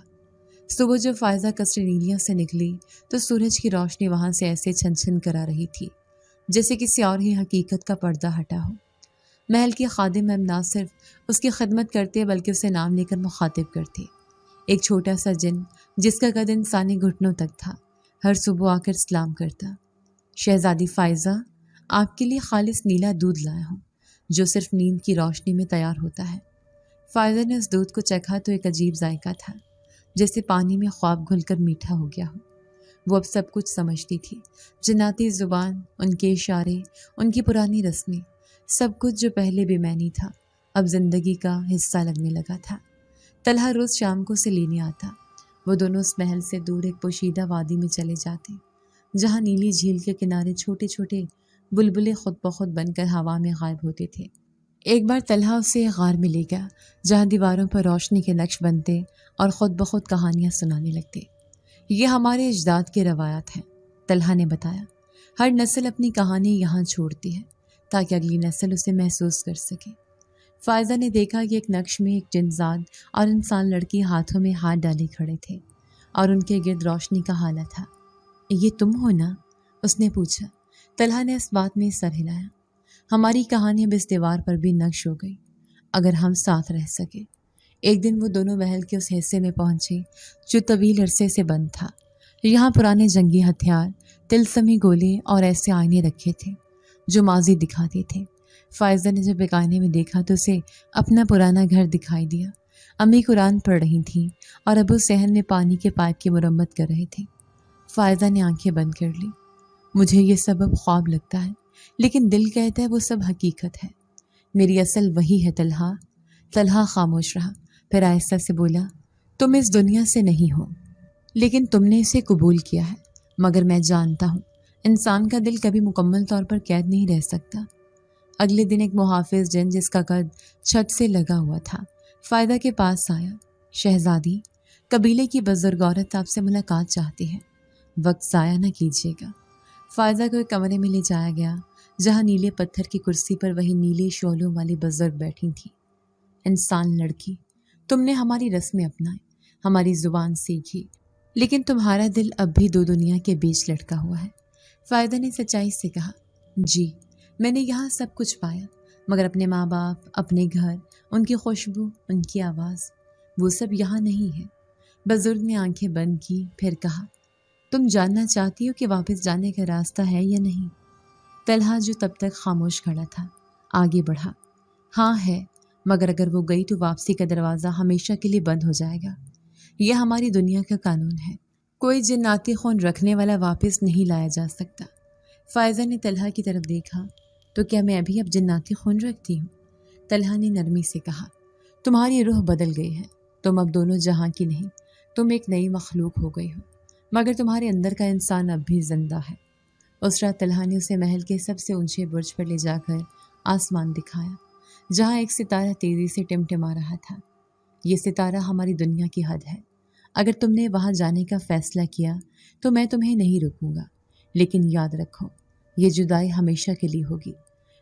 صبح جو فائزہ قصر نیلیا سے نکلی تو سورج کی روشنی وہاں سے ایسے چھن چھن کرا رہی تھی جیسے کسی اور ہی حقیقت کا پردہ ہٹا ہو۔ محل کے خادم اب نہ صرف اس کی خدمت کرتے بلکہ اسے نام لے کر مخاطب کرتے۔ ایک چھوٹا سا جن جس کا قد انسانی گھٹنوں تک تھا ہر صبح آ کر سلام کرتا، شہزادی فائزہ، آپ کے لیے خالص نیلا دودھ لایا ہوں جو صرف نیند کی روشنی میں تیار ہوتا ہے۔ فائزہ نے اس دودھ کو چکھا تو ایک عجیب ذائقہ تھا، جیسے پانی میں خواب گھل کر میٹھا ہو گیا ہو۔ وہ اب سب کچھ سمجھتی تھی، جناتی زبان، ان کے اشارے، ان کی پرانی رسمیں، سب کچھ جو پہلے بے معنی تھا اب زندگی کا حصہ لگنے لگا تھا۔ طلحہ روز شام کو اسے لینے آتا۔ وہ دونوں اس محل سے دور ایک پوشیدہ وادی میں چلے جاتے جہاں نیلی جھیل کے کنارے چھوٹے چھوٹے بلبلے خود بخود بن کر ہوا میں غائب ہوتے تھے۔ ایک بار طلحہ اسے ایک غار میں لے گیا جہاں دیواروں پر روشنی کے نقش بنتے اور خود بخود کہانیاں سنانے لگتے۔ یہ ہمارے اجداد کے روایات ہیں، طلحہ نے بتایا۔ ہر نسل اپنی کہانی یہاں چھوڑتی ہے تاکہ اگلی نسل اسے محسوس کر سکے۔ فائزہ نے دیکھا کہ ایک نقش میں ایک جنزاد اور انسان لڑکی ہاتھوں میں ہاتھ ڈالے کھڑے تھے اور ان کے گرد روشنی کا حالہ تھا۔ یہ تم ہو نا؟ اس نے پوچھا۔ طلحہ نے اس بات میں سر ہلایا۔ ہماری کہانی اب اس دیوار پر بھی نقش ہو گئی اگر ہم ساتھ رہ سکے۔ ایک دن وہ دونوں محل کے اس حصے میں پہنچے جو طویل عرصے سے بند تھا۔ یہاں پرانے جنگی ہتھیار، طلسمی گولے اور ایسے آئینے رکھے تھے جو ماضی دکھاتے تھے۔ فائزہ نے جب ایک آئینے میں دیکھا تو اسے اپنا پرانا گھر دکھائی دیا۔ امی قرآن پڑھ رہی تھیں اور ابو صحن میں پانی کے پائپ کی مرمت کر رہے تھے۔ فائزہ نے آنکھیں بند کر لی۔ مجھے یہ سب اب خواب لگتا ہے، لیکن دل کہتا ہے وہ سب حقیقت ہے۔ میری اصل وہی ہے طلحہ۔ طلحہ خاموش رہا، پھر آہستہ سے بولا، تم اس دنیا سے نہیں ہو، لیکن تم نے اسے قبول کیا ہے۔ مگر میں جانتا ہوں انسان کا دل کبھی مکمل طور پر قید نہیں رہ سکتا۔ اگلے دن ایک محافظ جن جس کا قد چھت سے لگا ہوا تھا فائدہ کے پاس آیا۔ شہزادی، قبیلے کی بزرگ عورت آپ سے ملاقات چاہتی ہے، وقت ضائع نہ کیجیے گا۔ فائزہ کو ایک کمرے میں لے جایا گیا جہاں نیلے پتھر کی کرسی پر وہی نیلے شعلوں والی بزرگ بیٹھی تھی۔ انسان لڑکی، تم نے ہماری رسمیں اپنائیں، ہماری زبان سیکھی، لیکن تمہارا دل اب بھی دو دنیا کے بیچ لٹکا ہوا ہے۔ فائدہ نے سچائی سے کہا، جی میں نے یہاں سب کچھ پایا، مگر اپنے ماں باپ، اپنے گھر، ان کی خوشبو، ان کی آواز، وہ سب یہاں نہیں ہے۔ بزرگ نے آنکھیں بند کی، پھر کہا، تم جاننا چاہتی ہو کہ واپس جانے کا راستہ ہے یا نہیں؟ طلحہ جو تب تک خاموش کھڑا تھا آگے بڑھا، ہاں ہے، مگر اگر وہ گئی تو واپسی کا دروازہ ہمیشہ کے لیے بند ہو جائے گا۔ یہ ہماری دنیا کا قانون ہے، کوئی جناتی خون رکھنے والا واپس نہیں لایا جا سکتا۔ فائزہ نے طلحہ کی طرف دیکھا، تو کیا میں ابھی اب جناتی خون رکھتی ہوں؟ طلحہ نے نرمی سے کہا، تمہاری روح بدل گئی ہے، تم اب دونوں جہاں کی نہیں، تم ایک نئی مخلوق ہو گئی ہو، مگر تمہارے اندر کا انسان اب بھی زندہ ہے۔ اس رات طلحہ نے اسے محل کے سب سے اونچے برج پر لے جا کر آسمان دکھایا، جہاں ایک ستارہ تیزی سے ٹمٹما رہا تھا۔ یہ ستارہ ہماری دنیا کی حد ہے، اگر تم نے وہاں جانے کا فیصلہ کیا تو میں تمہیں نہیں روکوں گا، لیکن یاد رکھو یہ جدائی ہمیشہ کے لیے ہوگی۔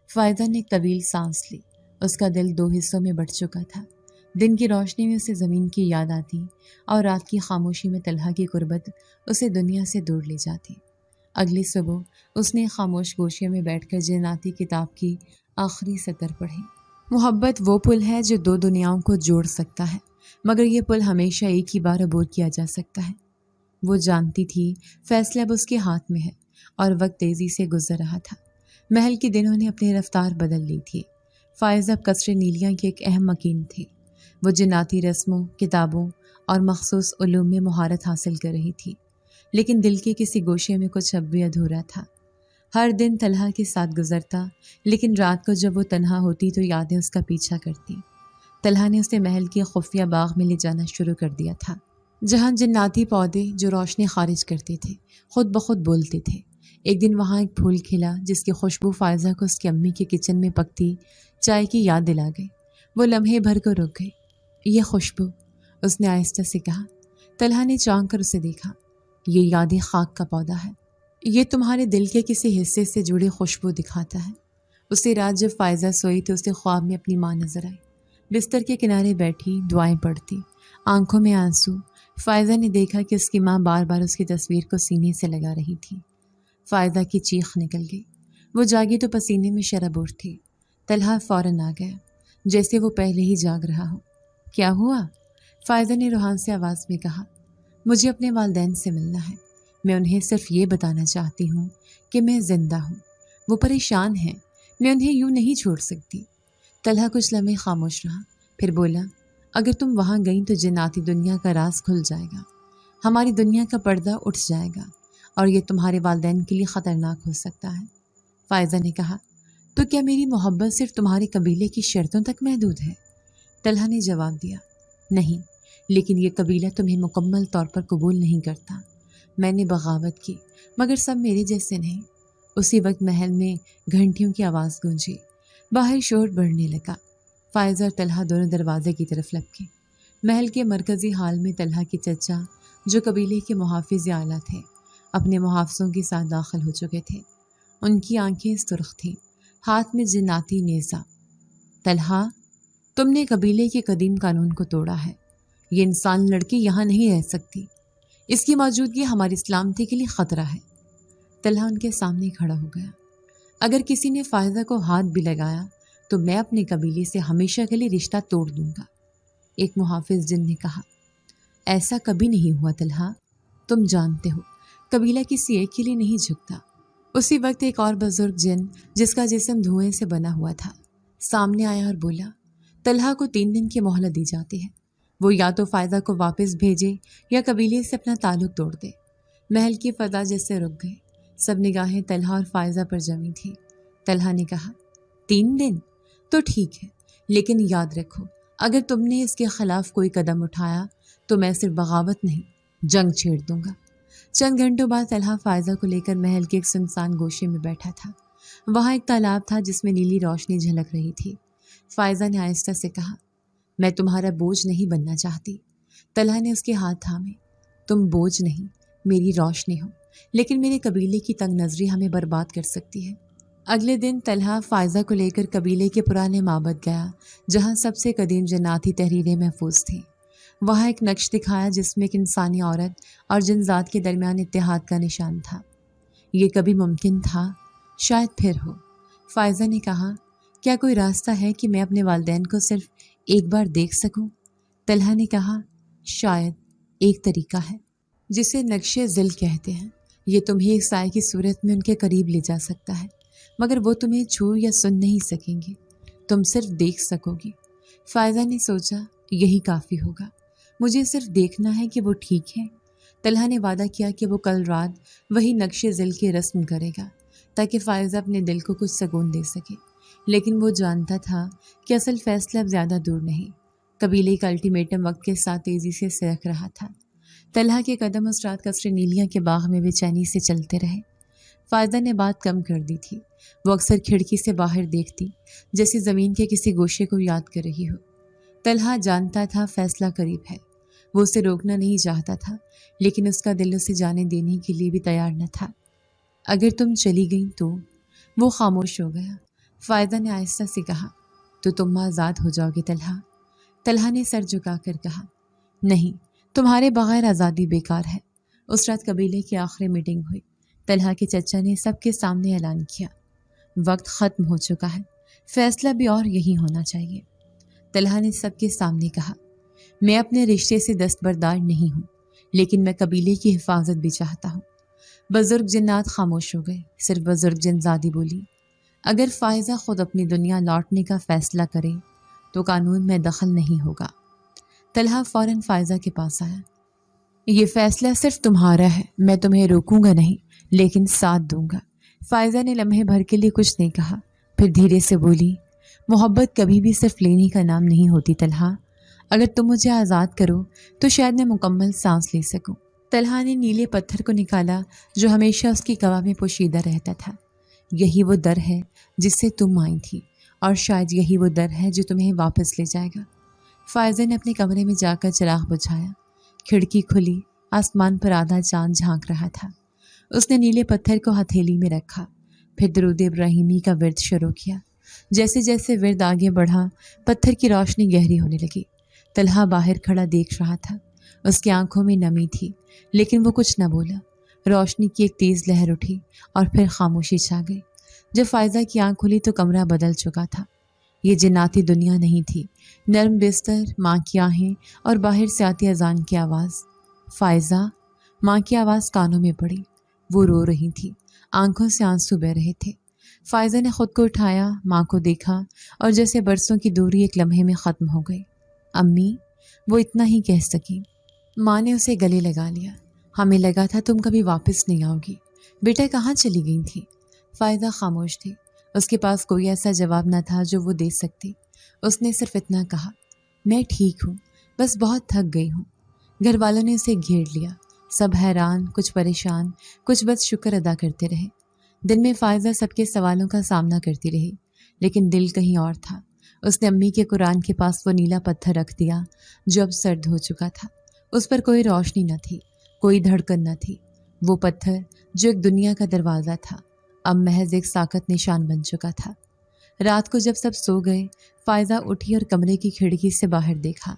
فائزہ نے ایک طویل سانس لی، اس کا دل دو حصوں میں بٹ چکا تھا۔ دن کی روشنی میں اسے زمین کی یاد آتی اور رات کی خاموشی میں طلحہ کی قربت اسے دنیا سے دور لے جاتی۔ اگلی صبح اس نے خاموش گوشے میں بیٹھ کر جناتی کتاب کی آخری سطر پڑھی۔ محبت وہ پل ہے جو دو دنیاؤں کو جوڑ سکتا ہے، مگر یہ پل ہمیشہ ایک ہی بار عبور کیا جا سکتا ہے۔ وہ جانتی تھی فیصلہ اب اس کے ہاتھ میں ہے، اور وقت تیزی سے گزر رہا تھا۔ محل کے دنوں نے اپنی رفتار بدل لی تھی۔ فائزہ اب قصر نیلیاں کی ایک اہم مکین تھی۔ وہ جناتی رسموں، کتابوں اور مخصوص علوم میں مہارت حاصل کر رہی تھی، لیکن دل کے کسی گوشے میں کچھ اب بھی ادھورا تھا۔ ہر دن طلحہ کے ساتھ گزرتا، لیکن رات کو جب وہ تنہا ہوتی تو یادیں اس کا پیچھا کرتی۔ طلحہ نے اسے محل کے خفیہ باغ میں لے جانا شروع کر دیا تھا، جہاں جناتی پودے جو روشنی خارج کرتے تھے خود بخود بولتے تھے۔ ایک دن وہاں ایک پھول کھلا جس کی خوشبو فائزہ کو اس کی امی کے کچن میں پکتی چائے کی یاد دلا گئی۔ وہ لمحے بھر کو رک گئی۔ یہ خوشبو، اس نے آہستہ سے کہا۔ طلحہ نے چونک کر اسے دیکھا۔ یہ یادیں خاک کا پودا ہے، یہ تمہارے دل کے کسی حصے سے جڑی خوشبو دکھاتا ہے۔ اسی رات جب فائزہ سوئی تو اسے خواب میں اپنی ماں نظر آئی، بستر کے کنارے بیٹھی دعائیں پڑھتی، آنکھوں میں آنسو۔ فائزہ نے دیکھا کہ اس کی ماں بار بار اس کی تصویر کو سینے سے لگا رہی تھی۔ فائزہ کی چیخ نکل گئی، وہ جاگی تو پسینے میں شرابور تھی۔ طلحہ فوراً آ گیا، جیسے وہ پہلے ہی جاگ رہا ہو۔ کیا ہوا؟ فائزہ نے روحان سے آواز میں کہا، مجھے اپنے والدین سے ملنا ہے، میں انہیں صرف یہ بتانا چاہتی ہوں کہ میں زندہ ہوں۔ وہ پریشان ہیں، میں انہیں یوں نہیں چھوڑ سکتی۔ طلحہ کچھ لمحے خاموش رہا، پھر بولا، اگر تم وہاں گئیں تو جناتی دنیا کا راز کھل جائے گا، ہماری دنیا کا پردہ اٹھ جائے گا، اور یہ تمہارے والدین کے لیے خطرناک ہو سکتا ہے۔ فائزہ نے کہا، تو کیا میری محبت صرف تمہارے قبیلے کی شرطوں تک محدود ہے؟ طلحہ نے جواب دیا، نہیں، لیکن یہ قبیلہ تمہیں مکمل طور پر قبول نہیں کرتا۔ میں نے بغاوت کی، مگر سب میرے جیسے نہیں۔ اسی وقت محل میں گھنٹیوں کی آواز گونجی، باہر شور بڑھنے لگا۔ فائزہ اور طلحہ دونوں دروازے کی طرف لپکے۔ محل کے مرکزی ہال میں طلحہ کے چچا، جو قبیلے کے محافظ اعلیٰ تھے، اپنے محافظوں کے ساتھ داخل ہو چکے تھے۔ ان کی آنکھیں سرخ تھیں، ہاتھ میں جناتی نیزہ۔ طلحہ، تم نے قبیلے کے قدیم قانون کو توڑا ہے، یہ انسان لڑکی یہاں نہیں رہ سکتی، اس کی موجودگی ہماری سلامتی کے لیے خطرہ ہے۔ طلحہ ان کے سامنے کھڑا ہو گیا۔ اگر کسی نے فائزہ کو ہاتھ بھی لگایا تو میں اپنے قبیلے سے ہمیشہ کے لیے رشتہ توڑ دوں گا۔ ایک محافظ جن نے کہا، ایسا کبھی نہیں ہوا طلحہ، تم جانتے ہو قبیلہ کسی ایک کے لیے نہیں جھکتا۔ اسی وقت ایک اور بزرگ جن جس کا جسم دھوئیں سے بنا ہوا تھا سامنے آیا اور بولا، طلحہ کو 3 دن کی مہلت دی جاتی ہے، وہ یا تو فائزہ کو واپس بھیجے یا قبیلے سے اپنا تعلق توڑ دے۔ محل کی فضا جیسے رک گئی، سب نگاہیں طلحہ اور فائزہ پر جمی تھی۔ طلحہ نے کہا، 3 دن تو ٹھیک ہے، لیکن یاد رکھو اگر تم نے اس کے خلاف کوئی قدم اٹھایا تو میں صرف بغاوت نہیں، جنگ چھیڑ دوں گا۔ چند گھنٹوں بعد طلحہ فائزہ کو لے کر محل کے ایک سنسان گوشے میں بیٹھا تھا۔ وہاں ایک تالاب تھا جس میں نیلی روشنی جھلک رہی تھی۔ فائزہ نے آہستہ سے کہا، میں تمہارا بوجھ نہیں بننا چاہتی۔ طلحہ نے اس کے ہاتھ تھامے، تم بوجھ نہیں، میری روشنی ہو، لیکن میرے قبیلے کی تنگ نظری ہمیں برباد کر سکتی ہے۔ اگلے دن طلحہ فائزہ کو لے کر قبیلے کے پرانے معبد گیا جہاں سب سے قدیم جناتی تحریریں محفوظ تھیں۔ وہاں ایک نقش دکھایا جس میں ایک انسانی عورت اور جن ذات کے درمیان اتحاد کا نشان تھا۔ یہ کبھی ممکن تھا؟ شاید پھر ہو۔ فائزہ نے کہا، کیا کوئی راستہ ہے کہ میں اپنے والدین کو صرف ایک بار دیکھ سکوں؟ طلحہ نے کہا، شاید ایک طریقہ ہے جسے نقش ذل کہتے ہیں۔ یہ تمہیں ایک سائے کی صورت میں ان کے قریب لے جا سکتا ہے، مگر وہ تمہیں چھو یا سن نہیں سکیں گے، تم صرف دیکھ سکو گی۔ فائزہ نے سوچا، یہی کافی ہوگا، مجھے صرف دیکھنا ہے کہ وہ ٹھیک ہے۔ طلحہ نے وعدہ کیا کہ وہ کل رات وہی نقش ذل کی رسم کرے گا تاکہ فائزہ اپنے دل کو کچھ سکون دے سکے، لیکن وہ جانتا تھا کہ اصل فیصلہ اب زیادہ دور نہیں۔ قبیلے کا الٹیمیٹم وقت کے ساتھ تیزی سے سرک رہا تھا۔ طلحہ کے قدم اس رات قصر نیلیاں کے باغ میں بے چینی سے چلتے رہے۔ فائزہ نے بات کم کر دی تھی۔ وہ اکثر کھڑکی سے باہر دیکھتی جیسے زمین کے کسی گوشے کو یاد کر رہی ہو۔ طلحہ جانتا تھا فیصلہ قریب ہے۔ وہ اسے روکنا نہیں چاہتا تھا، لیکن اس کا دل اسے جانے دینے کے لیے بھی تیار نہ تھا۔ اگر تم چلی گئی تو؟ وہ خاموش ہو گیا۔ فائزہ نے آہستہ سے کہا، تو تم آزاد ہو جاؤ گے طلحہ؟ طلحہ نے سر جھکا کر کہا، نہیں، تمہارے بغیر آزادی بیکار ہے۔ اس رات قبیلے کی آخری میٹنگ ہوئی۔ طلحہ کے چچا نے سب کے سامنے اعلان کیا، وقت ختم ہو چکا ہے، فیصلہ بھی اور یہی ہونا چاہیے۔ طلحہ نے سب کے سامنے کہا، میں اپنے رشتے سے دستبردار نہیں ہوں، لیکن میں قبیلے کی حفاظت بھی چاہتا ہوں۔ بزرگ جنات خاموش ہو گئے۔ صرف بزرگ جنزادی بولی، اگر فائزہ خود اپنی دنیا لوٹنے کا فیصلہ کرے تو قانون میں دخل نہیں ہوگا۔ طلحہ فوراً فائزہ کے پاس آیا، یہ فیصلہ صرف تمہارا ہے، میں تمہیں روکوں گا نہیں، لیکن ساتھ دوں گا۔ فائزہ نے لمحے بھر کے لیے کچھ نہیں کہا، پھر دھیرے سے بولی، محبت کبھی بھی صرف لینے کا نام نہیں ہوتی طلحہ۔ اگر تم مجھے آزاد کرو تو شاید میں مکمل سانس لے سکوں۔ طلحہ نے نیلے پتھر کو نکالا جو ہمیشہ اس کی قوا میں پوشیدہ رہتا تھا۔ یہی وہ در ہے جس سے تم آئی تھی، اور شاید یہی وہ در ہے جو تمہیں واپس لے جائے گا۔ فائزہ نے اپنے کمرے میں جا کر چراغ بجھایا۔ کھڑکی کھلی، آسمان پر آدھا چاند جھانک رہا تھا۔ اس نے نیلے پتھر کو ہتھیلی میں رکھا، پھر درود ابراہیمی کا ورد شروع کیا۔ جیسے جیسے ورد آگے بڑھا، پتھر کی روشنی گہری ہونے لگی۔ طلحہ باہر کھڑا دیکھ رہا تھا۔ اس کی آنکھوں میں نمی تھی، لیکن وہ کچھ نہ بولا۔ روشنی کی ایک تیز لہر اٹھی اور پھر خاموشی چھا گئی۔ جب فائزہ کی آنکھ کھلی تو کمرہ بدل چکا تھا۔ یہ جناتی دنیا نہیں تھی۔ نرم بستر، ماں کی آہیں اور باہر سے آتی اذان کی آواز۔ فائزہ، ماں کی آواز کانوں میں پڑی۔ وہ رو رہی تھی، آنکھوں سے آنسو بہہ رہے تھے۔ فائزہ نے خود کو اٹھایا، ماں کو دیکھا، اور جیسے برسوں کی دوری ایک لمحے میں ختم ہو گئی۔ امی، وہ اتنا ہی کہہ سکی۔ ماں نے اسے گلے لگا لیا۔ ہمیں لگا تھا تم کبھی واپس نہیں آؤ گی، بیٹا کہاں چلی گئی تھی؟ فائزہ خاموش تھی۔ اس کے پاس کوئی ایسا جواب نہ تھا جو وہ دے سکتی۔ اس نے صرف اتنا کہا، میں ٹھیک ہوں، بس بہت تھک گئی ہوں۔ گھر والوں نے اسے گھیر لیا۔ سب حیران، کچھ پریشان، کچھ بس شکر ادا کرتے رہے۔ دن میں فائزہ سب کے سوالوں کا سامنا کرتی رہی، لیکن دل کہیں اور تھا۔ اس نے امی کے قرآن کے پاس وہ نیلا پتھر رکھ دیا جو اب سرد ہو چکا تھا۔ اس پر کوئی روشنی نہ تھی، کوئی دھڑکن نہ تھی۔ وہ پتھر جو ایک دنیا کا دروازہ تھا، اب محض ایک ساکت نشان بن چکا تھا۔ رات کو جب سب سو گئے، فائزہ اٹھی اور کمرے کی کھڑکی سے باہر دیکھا۔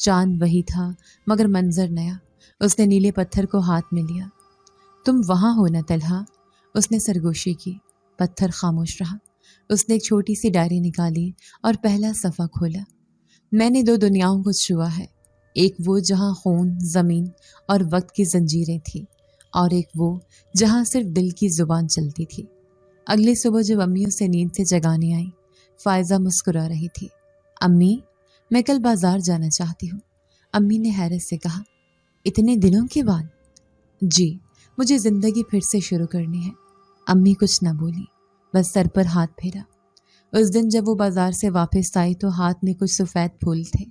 چاند وہی تھا، مگر منظر نیا۔ اس نے نیلے پتھر کو ہاتھ میں لیا۔ تم وہاں ہو نا طلحہ؟ اس نے سرگوشی کی۔ پتھر خاموش رہا۔ اس نے ایک چھوٹی سی ڈائری نکالی اور پہلا صفحہ کھولا۔ میں نے 2 دنیاؤں کو چھوا ہے، ایک وہ جہاں خون، زمین اور وقت کی زنجیریں تھیں، اور ایک وہ جہاں صرف دل کی زبان چلتی تھی۔ اگلی صبح جب امی اسے نیند سے جگانے آئی، فائزہ مسکرا رہی تھی۔ امی، میں کل بازار جانا چاہتی ہوں۔ امی نے حیرت سے کہا، اتنے دنوں کے بعد؟ جی، مجھے زندگی پھر سے شروع کرنی ہے۔ امی کچھ نہ بولی، بس سر پر ہاتھ پھیرا۔ اس دن جب وہ بازار سے واپس آئی تو ہاتھ میں کچھ سفید پھول تھے۔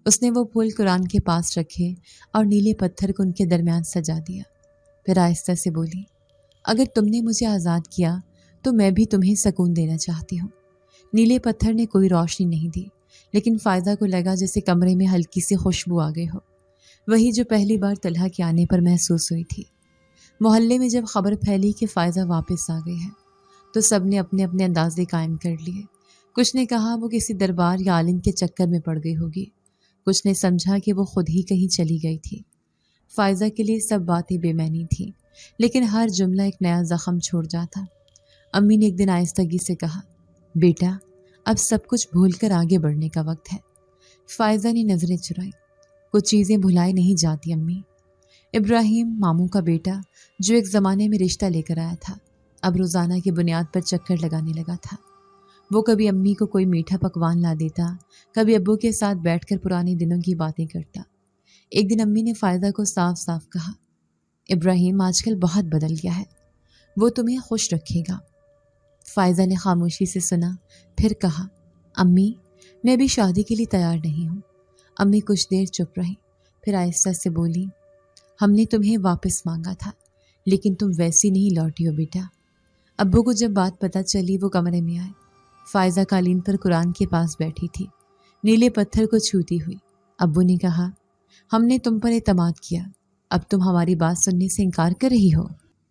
اس نے وہ پھول قرآن کے پاس رکھے اور نیلے پتھر کو ان کے درمیان سجا دیا۔ پھر آہستہ سے بولی، اگر تم نے مجھے آزاد کیا تو میں بھی تمہیں سکون دینا چاہتی ہوں۔ نیلے پتھر نے کوئی روشنی نہیں دی، لیکن فائزہ کو لگا جیسے کمرے میں ہلکی سی خوشبو آ گئی ہو، وہی جو پہلی بار طلحہ کے آنے پر محسوس ہوئی تھی۔ محلے میں جب خبر پھیلی کہ فائزہ واپس آ گئی ہے تو سب نے اپنے اپنے اندازے قائم کر لیے۔ کچھ نے کہا وہ کسی دربار یا عالم کے چکر میں پڑ گئی ہوگی، کچھ نے سمجھا کہ وہ خود ہی کہیں چلی گئی تھی۔ فائزہ کے لیے سب باتیں بے معنی تھیں، لیکن ہر جملہ ایک نیا زخم چھوڑ جاتا۔ امی نے ایک دن آہستگی سے کہا، بیٹا اب سب کچھ بھول کر آگے بڑھنے کا وقت ہے۔ فائزہ نے نظریں چرائیں۔ کچھ چیزیں بھلائی نہیں جاتی امی۔ ابراہیم ماموں کا بیٹا جو ایک زمانے میں رشتہ لے کر آیا تھا، اب روزانہ کی بنیاد پر چکر لگانے لگا تھا۔ وہ کبھی امی کو کوئی میٹھا پکوان لا دیتا، کبھی ابو کے ساتھ بیٹھ کر پرانے دنوں کی باتیں کرتا۔ ایک دن امی نے فائزہ کو صاف صاف کہا، ابراہیم آج کل بہت بدل گیا ہے، وہ تمہیں خوش رکھے گا۔ فائزہ نے خاموشی سے سنا، پھر کہا، امی میں ابھی شادی کے لیے تیار نہیں ہوں۔ امی کچھ دیر چپ رہیں، پھر آہستہ سے بولی، ہم نے تمہیں واپس مانگا تھا لیکن تم ویسی نہیں لوٹی ہو بیٹا۔ ابو کو جب بات پتہ چلی وہ کمرے میں آئے۔ فائزہ قالین پر قرآن کے پاس بیٹھی تھی، نیلے پتھر کو چھوتی ہوئی۔ ابو نے کہا، ہم نے تم پر اعتماد کیا، اب تم ہماری بات سننے سے انکار کر رہی ہو؟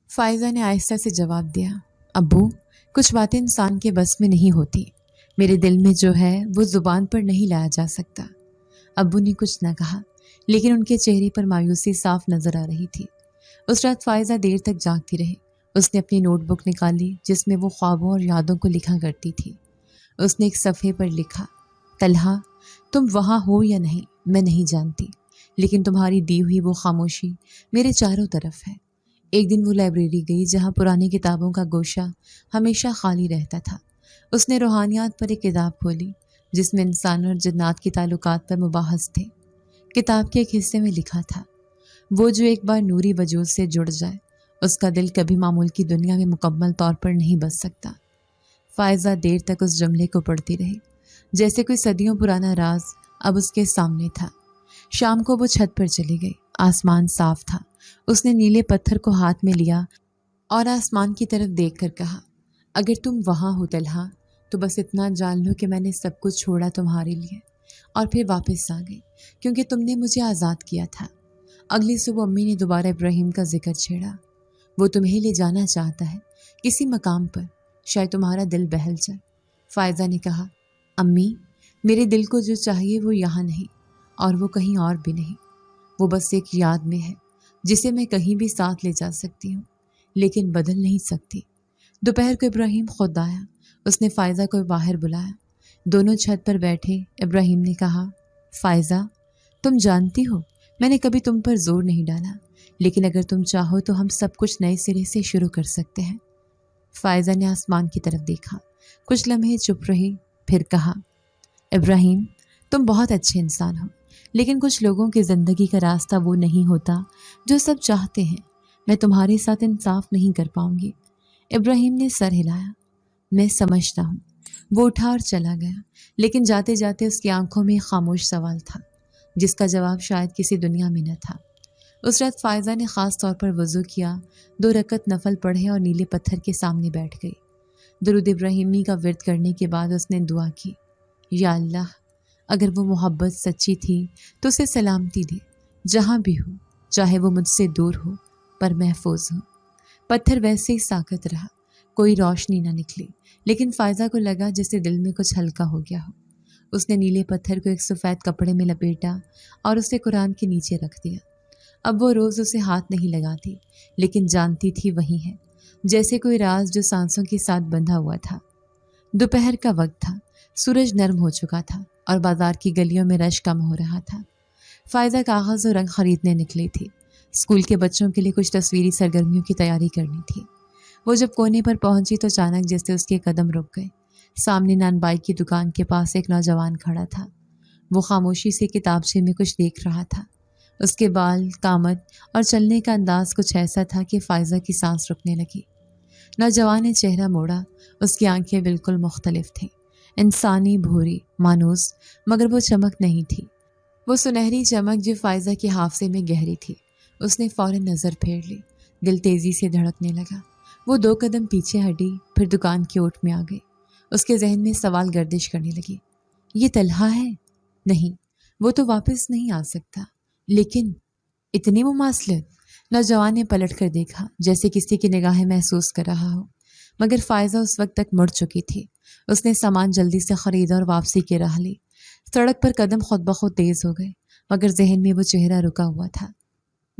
فائزہ نے آہستہ سے جواب دیا، ابو کچھ باتیں انسان کے بس میں نہیں ہوتی، میرے دل میں جو ہے وہ زبان پر نہیں لایا جا سکتا۔ ابو نے کچھ نہ کہا، لیکن ان کے چہرے پر مایوسی صاف نظر آ رہی تھی۔ اس رات فائزہ دیر تک جاگتی رہی۔ اس نے اپنی نوٹ بک نکالی جس میں وہ خوابوں اور یادوں کو لکھا کرتی تھی۔ اس نے ایک صفحے پر لکھا، طلحہ تم وہاں ہو یا نہیں میں نہیں جانتی، لیکن تمہاری دی ہوئی وہ خاموشی میرے چاروں طرف ہے۔ ایک دن وہ لائبریری گئی جہاں پرانی کتابوں کا گوشہ ہمیشہ خالی رہتا تھا۔ اس نے روحانیات پر ایک کتاب کھولی جس میں انسان اور جنات کے تعلقات پر مباحث تھے۔ کتاب کے ایک حصے میں لکھا تھا، وہ جو ایک بار نوری وجود سے جڑ جائے اس کا دل کبھی معمول کی دنیا میں مکمل طور پر نہیں بس سکتا۔ فائزہ دیر تک اس جملے کو پڑھتی رہی، جیسے کوئی صدیوں پرانا راز اب اس کے سامنے تھا۔ شام کو وہ چھت پر چلی گئی۔ آسمان صاف تھا۔ اس نے نیلے پتھر کو ہاتھ میں لیا اور آسمان کی طرف دیکھ کر کہا، اگر تم وہاں ہو طلحہ تو بس اتنا جان لو کہ میں نے سب کچھ چھوڑا تمہارے لیے اور پھر واپس آ گئی کیونکہ تم نے مجھے آزاد کیا تھا۔ اگلی صبح امی نے دوبارہ ابراہیم کا ذکر چھیڑا۔ وہ تمہیں لے جانا چاہتا ہے کسی مقام پر، شاید تمہارا دل بہل جائے۔ فائزہ نے کہا، امی میرے دل کو جو چاہیے وہ یہاں نہیں اور وہ کہیں اور بھی نہیں، وہ بس ایک یاد میں ہے جسے میں کہیں بھی ساتھ لے جا سکتی ہوں لیکن بدل نہیں سکتی۔ دوپہر کو ابراہیم خود آیا۔ اس نے فائزہ کو باہر بلایا۔ دونوں چھت پر بیٹھے۔ ابراہیم نے کہا، فائزہ تم جانتی ہو میں نے کبھی تم پر زور نہیں ڈالا، لیکن اگر تم چاہو تو ہم سب کچھ نئے سرے سے شروع کر سکتے ہیں۔ فائزہ نے آسمان کی طرف دیکھا، کچھ لمحے چپ رہی، پھر کہا، ابراہیم تم بہت اچھے انسان ہو، لیکن کچھ لوگوں کی زندگی کا راستہ وہ نہیں ہوتا جو سب چاہتے ہیں۔ میں تمہارے ساتھ انصاف نہیں کر پاؤں گی۔ ابراہیم نے سر ہلایا، میں سمجھتا ہوں۔ وہ اٹھا اور چلا گیا، لیکن جاتے جاتے اس کی آنکھوں میں ایک خاموش سوال تھا جس کا جواب شاید کسی دنیا میں نہ تھا۔ اس رات فائزہ نے خاص طور پر وضو کیا، 2 رکعت نفل پڑھے اور نیلے پتھر کے سامنے بیٹھ گئی۔ درود ابراہیمی کا ورد کرنے کے بعد اس نے دعا کی، یا اللہ اگر وہ محبت سچی تھی تو اسے سلامتی دے، جہاں بھی ہو، چاہے وہ مجھ سے دور ہو پر محفوظ ہو۔ پتھر ویسے ہی ساکت رہا، کوئی روشنی نہ نکلی، لیکن فائزہ کو لگا جیسے دل میں کچھ ہلکا ہو گیا ہو۔ اس نے نیلے پتھر کو ایک سفید کپڑے میں لپیٹا اور اسے قرآن کے نیچے رکھ دیا۔ اب وہ روز اسے ہاتھ نہیں لگاتی، لیکن جانتی تھی وہی ہے، جیسے کوئی راز جو سانسوں کے ساتھ بندھا ہوا تھا۔ دوپہر کا وقت تھا، سورج نرم ہو چکا تھا اور بازار کی گلیوں میں رش کم ہو رہا تھا۔ فائزہ کاغذ اور رنگ خریدنے نکلی تھی۔ اسکول کے بچوں کے لیے کچھ تصویری سرگرمیوں کی تیاری کرنی تھی۔ وہ جب کونے پر پہنچی تو اچانک جیسے اس کے قدم رک گئے۔ سامنے نان بائی کی دکان کے پاس ایک نوجوان کھڑا تھا۔ وہ خاموشی سے کتابچے میں کچھ دیکھ رہا تھا۔ اس کے بال، قامت اور چلنے کا انداز کچھ ایسا تھا کہ فائزہ کی سانس رکنے لگی۔ نوجوان نے چہرہ موڑا، اس کی آنکھیں بالکل مختلف تھیں، انسانی، بھوری، مانوس، مگر وہ چمک نہیں تھی، وہ سنہری چمک جو فائزہ کے حافظے میں گہری تھی۔ اس نے فوراً نظر پھیر لی، دل تیزی سے دھڑکنے لگا۔ وہ 2 قدم پیچھے ہٹی، پھر دکان کی اوٹ میں آ گئی۔ اس کے ذہن میں سوال گردش کرنے لگی، یہ طلحہ ہے؟ نہیں، وہ تو واپس نہیں آ سکتا، لیکن اتنی مماثلت؟ نوجوان نے پلٹ کر دیکھا، جیسے کسی کی نگاہیں محسوس کر رہا ہو۔ مگر فائزہ اس وقت تک مڑ چکی تھی۔ اس نے سامان جلدی سے خریدا اور واپسی کی راہ لی۔ سڑک پر قدم خود بخود تیز ہو گئے، مگر ذہن میں وہ چہرہ رکا ہوا تھا۔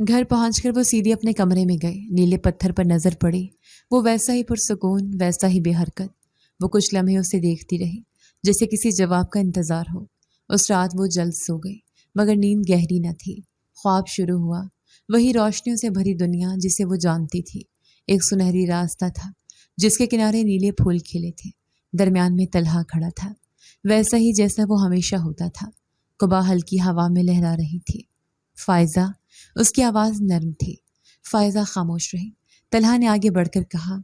گھر پہنچ کر وہ سیدھی اپنے کمرے میں گئے۔ نیلے پتھر پر نظر پڑی، وہ ویسا ہی پرسکون، ویسا ہی بے حرکت۔ وہ کچھ لمحے اسے دیکھتی رہی، جیسے کسی جواب کا انتظار ہو۔ اس رات وہ جلد سو گئی، مگر نیند گہری نہ تھی۔ خواب شروع ہوا، وہی روشنیوں سے بھری دنیا جسے وہ جانتی تھی۔ ایک سنہری راستہ تھا جس کے کنارے نیلے پھول کھلے تھے، درمیان میں طلحہ کھڑا تھا، ویسا ہی جیسا وہ ہمیشہ ہوتا تھا۔ قبا ہلکی ہوا میں لہرا رہی تھی۔ فائزہ، اس کی آواز نرم تھی۔ فائزہ خاموش رہی۔ طلحہ نے آگے بڑھ کر کہا،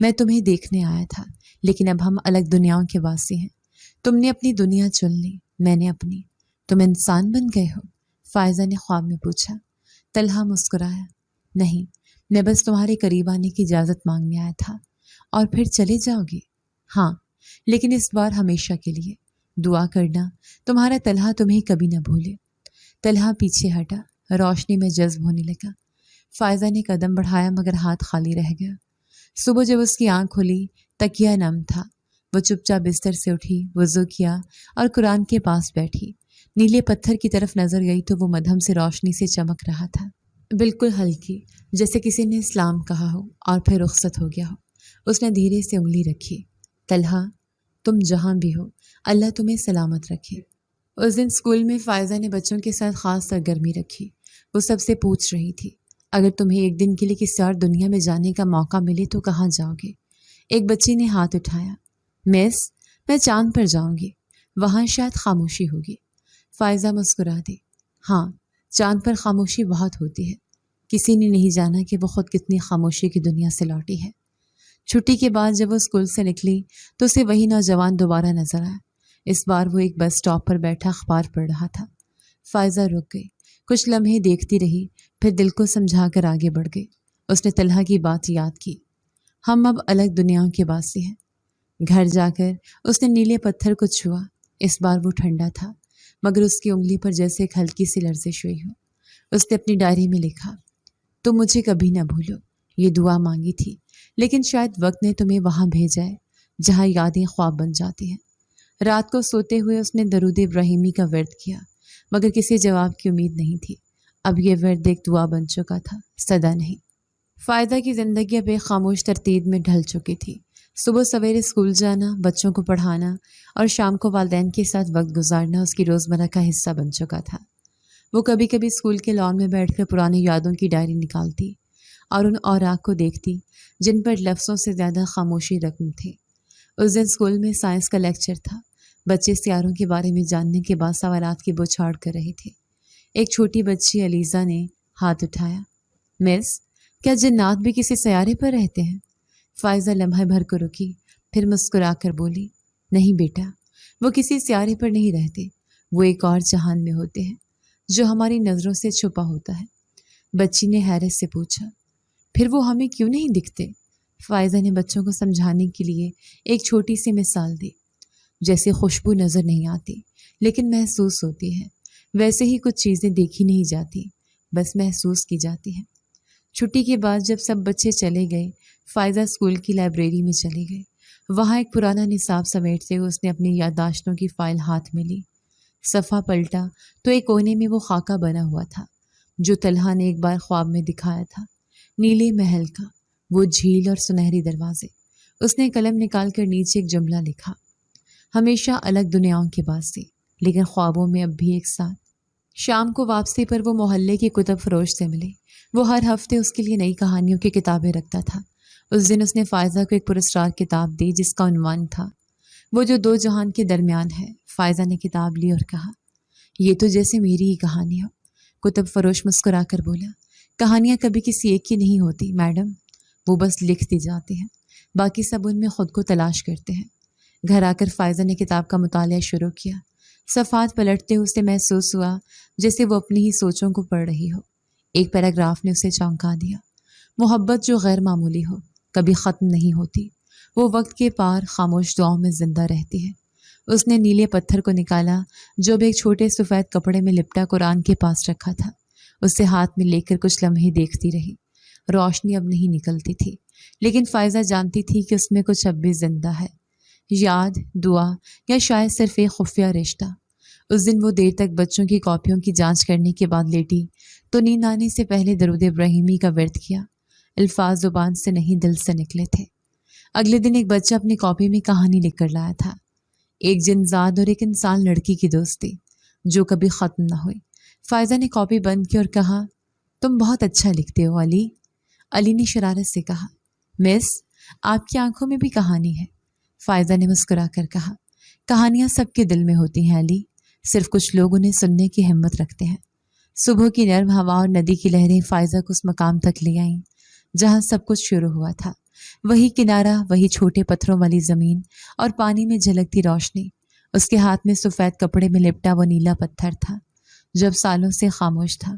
میں تمہیں دیکھنے آیا تھا، لیکن اب ہم الگ دنیاؤں کے واسی ہیں۔ تم نے اپنی دنیا چن لی، میں نے اپنی۔ تم انسان بن گئے ہو؟ فائزہ نے خواب میں پوچھا۔ طلحہ مسکرایا، نہیں، میں بس تمہارے قریب آنے کی اجازت مانگنے آیا تھا۔ اور پھر چلے جاؤ گے؟ ہاں، لیکن اس بار ہمیشہ کے لیے۔ دعا کرنا تمہارا طلحہ تمہیں کبھی نہ بھولے۔ طلحہ پیچھے ہٹا، روشنی میں جذب ہونے لگا۔ فائزہ نے قدم بڑھایا مگر ہاتھ خالی رہ گیا۔ صبح جب اس کی آنکھ کھلی، تکیہ نم تھا۔ وہ چپ چاپ بستر سے اٹھی، وضو کیا اور قرآن کے پاس بیٹھی۔ نیلے پتھر کی طرف نظر گئی تو وہ مدھم سے روشنی سے چمک رہا تھا، بالکل ہلکی، جیسے کسی نے اسلام کہا ہو اور پھر رخصت ہو گیا ہو۔ اس نے دھیرے سے انگلی رکھی۔ طلحہ، تم جہاں بھی ہو، اللہ تمہیں سلامت رکھے۔ اس دن اسکول میں فائزہ نے بچوں کے ساتھ خاص سرگرمی رکھی۔ وہ سب سے پوچھ رہی تھی، اگر تمہیں ایک دن کے لیے کسی اور دنیا میں جانے کا موقع ملے تو کہاں جاؤ گے؟ ایک بچی نے ہاتھ اٹھایا، مس، میں چاند پر جاؤں گی، وہاں شاید خاموشی ہوگی۔ فائزہ مسکرا دی، ہاں، چاند پر خاموشی بہت ہوتی ہے۔ کسی نے نہیں جانا کہ وہ خود کتنی خاموشی کی دنیا سے لوٹی ہے۔ چھٹی کے بعد جب وہ اسکول سے نکلی تو اسے وہی نوجوان دوبارہ نظر آیا۔ اس بار وہ ایک بس اسٹاپ پر بیٹھا اخبار پڑھ رہا تھا۔ فائزہ رک گئی، کچھ لمحے دیکھتی رہی، پھر دل کو سمجھا کر آگے بڑھ گئی۔ اس نے طلحہ کی بات یاد کی، ہم اب الگ دنیاؤں کے واسی ہیں۔ گھر جا کر اس نے نیلے پتھر کو چھوا۔ اس بار وہ ٹھنڈا تھا، مگر اس کی انگلی پر جیسے ایک ہلکی سی لرزش ہوئی ہو۔ اس نے اپنی ڈائری میں لکھا، تم مجھے کبھی نہ بھولو، یہ دعا مانگی تھی، لیکن شاید وقت نے تمہیں وہاں بھیجا ہے جہاں یادیں خواب بن جاتی ہیں۔ رات کو سوتے ہوئے اس نے درود ابراہیمی کا ورد کیا، مگر کسی جواب کی امید نہیں تھی۔ اب یہ ورد ایک دعا بن چکا تھا، صدا نہیں۔ فائدہ کی زندگی اب ایک خاموش ترتیب میں ڈھل چکی تھی۔ صبح سویرے اسکول جانا، بچوں کو پڑھانا اور شام کو والدین کے ساتھ وقت گزارنا اس کی روزمرہ کا حصہ بن چکا تھا۔ وہ کبھی کبھی اسکول کے لان میں بیٹھ کر پرانی یادوں کی ڈائری نکالتی اور ان اوراق کو دیکھتی جن پر لفظوں سے زیادہ خاموشی رقم تھی۔ اس دن اسکول میں سائنس کا لیکچر تھا۔ بچے سیاروں کے بارے میں جاننے کے بعد سوالات کی بوچھاڑ کر رہے تھے۔ ایک چھوٹی بچی علیزہ نے ہاتھ اٹھایا، مس، کیا جنات بھی کسی سیارے پر رہتے ہیں؟ فائزہ لمحہ بھر کو رکی، پھر مسکرا کر بولی، نہیں بیٹا، وہ کسی سیارے پر نہیں رہتے، وہ ایک اور جہان میں ہوتے ہیں جو ہماری نظروں سے چھپا ہوتا ہے۔ بچی نے حیرت سے پوچھا، پھر وہ ہمیں کیوں نہیں دکھتے؟ فائزہ نے بچوں کو سمجھانے کے لیے ایک چھوٹی سی مثال دی، جیسے خوشبو نظر نہیں آتی لیکن محسوس ہوتی ہے، ویسے ہی کچھ چیزیں دیکھی نہیں جاتی، بس محسوس کی جاتی ہیں۔ چھٹی کے بعد جب سب بچے چلے گئے، فائزہ اسکول کی لائبریری میں چلی گئی۔ وہاں ایک پرانا نصاب سمیٹتے ہوئے اس نے اپنی یادداشتوں کی فائل ہاتھ میں لی۔ صفحہ پلٹا تو ایک کونے میں وہ خاکہ بنا ہوا تھا جو طلحہ نے ایک بار خواب میں دکھایا تھا، نیلے محل کا، وہ جھیل اور سنہری دروازے۔ اس نے قلم نکال کر نیچے ایک جملہ لکھا، ہمیشہ الگ دنیاؤں کے باسی، لیکن خوابوں میں اب بھی ایک ساتھ۔ شام کو واپسی پر وہ محلے کی کتب فروش سے ملی۔ وہ ہر ہفتے اس کے لیے نئی کہانیوں کی کتابیں رکھتا تھا۔ اس دن اس نے فائزہ کو ایک پراسرار کتاب دی جس کا عنوان تھا وہ جو دو جہان کے درمیان ہے۔ فائزہ نے کتاب لی اور کہا، یہ تو جیسے میری ہی کہانی ہو۔ کتب فروش مسکرا کر بولا، کہانیاں کبھی کسی ایک کی نہیں ہوتی میڈم، وہ بس لکھ دی جاتی ہیں، باقی سب ان میں خود کو تلاش کرتے ہیں۔ گھر آ کر فائزہ نے کتاب کا مطالعہ شروع کیا۔ صفحات پلٹتے ہوئے اسے محسوس ہوا جیسے وہ اپنی ہی سوچوں کو پڑھ رہی ہو۔ ایک پیراگراف نے اسے چونکا دیا، محبت جو غیر معمولی ہو کبھی ختم نہیں ہوتی، وہ وقت کے پار خاموش دعاؤں میں زندہ رہتی ہے۔ اس نے نیلے پتھر کو نکالا جو بھی ایک چھوٹے سفید کپڑے میں لپٹا قرآن کے پاس رکھا تھا۔ اسے ہاتھ میں لے کر کچھ لمحے دیکھتی رہی۔ روشنی اب نہیں نکلتی تھی، لیکن فائزہ جانتی تھی کہ اس میں کچھ اب بھی زندہ ہے، یاد، دعا یا شاید صرف ایک خفیہ رشتہ۔ اس دن وہ دیر تک بچوں کی کاپیوں کی جانچ کرنے کے بعد لیٹی تو نیند آنے سے پہلے درود ابراہیمی کا ورد کیا۔ الفاظ زبان سے نہیں دل سے نکلے تھے۔ اگلے دن ایک بچہ اپنی کاپی میں کہانی لکھ کر لایا تھا، ایک جنزاد اور ایک انسان لڑکی کی دوستی جو کبھی ختم نہ ہوئی۔ فائزہ نے کاپی بند کی اور کہا، تم بہت اچھا لکھتے ہو علی۔ علی نے شرارت سے کہا، مس، آپ کی آنکھوں میں بھی کہانی ہے۔ فائزہ نے مسکرا کر کہا، کہانیاں سب کے دل میں ہوتی ہیں علی، صرف کچھ لوگ انہیں سننے کی ہمت رکھتے ہیں۔ صبح کی نرم ہوا اور ندی کی لہریں فائزہ کو اس مقام تک لے آئیں جہاں سب کچھ شروع ہوا تھا۔ وہی کنارہ، وہی چھوٹے پتھروں والی زمین اور پانی میں جھلکتی روشنی۔ اس کے ہاتھ میں سفید کپڑے میں لپٹا وہ نیلا پتھر تھا جو اب سالوں سے خاموش تھا۔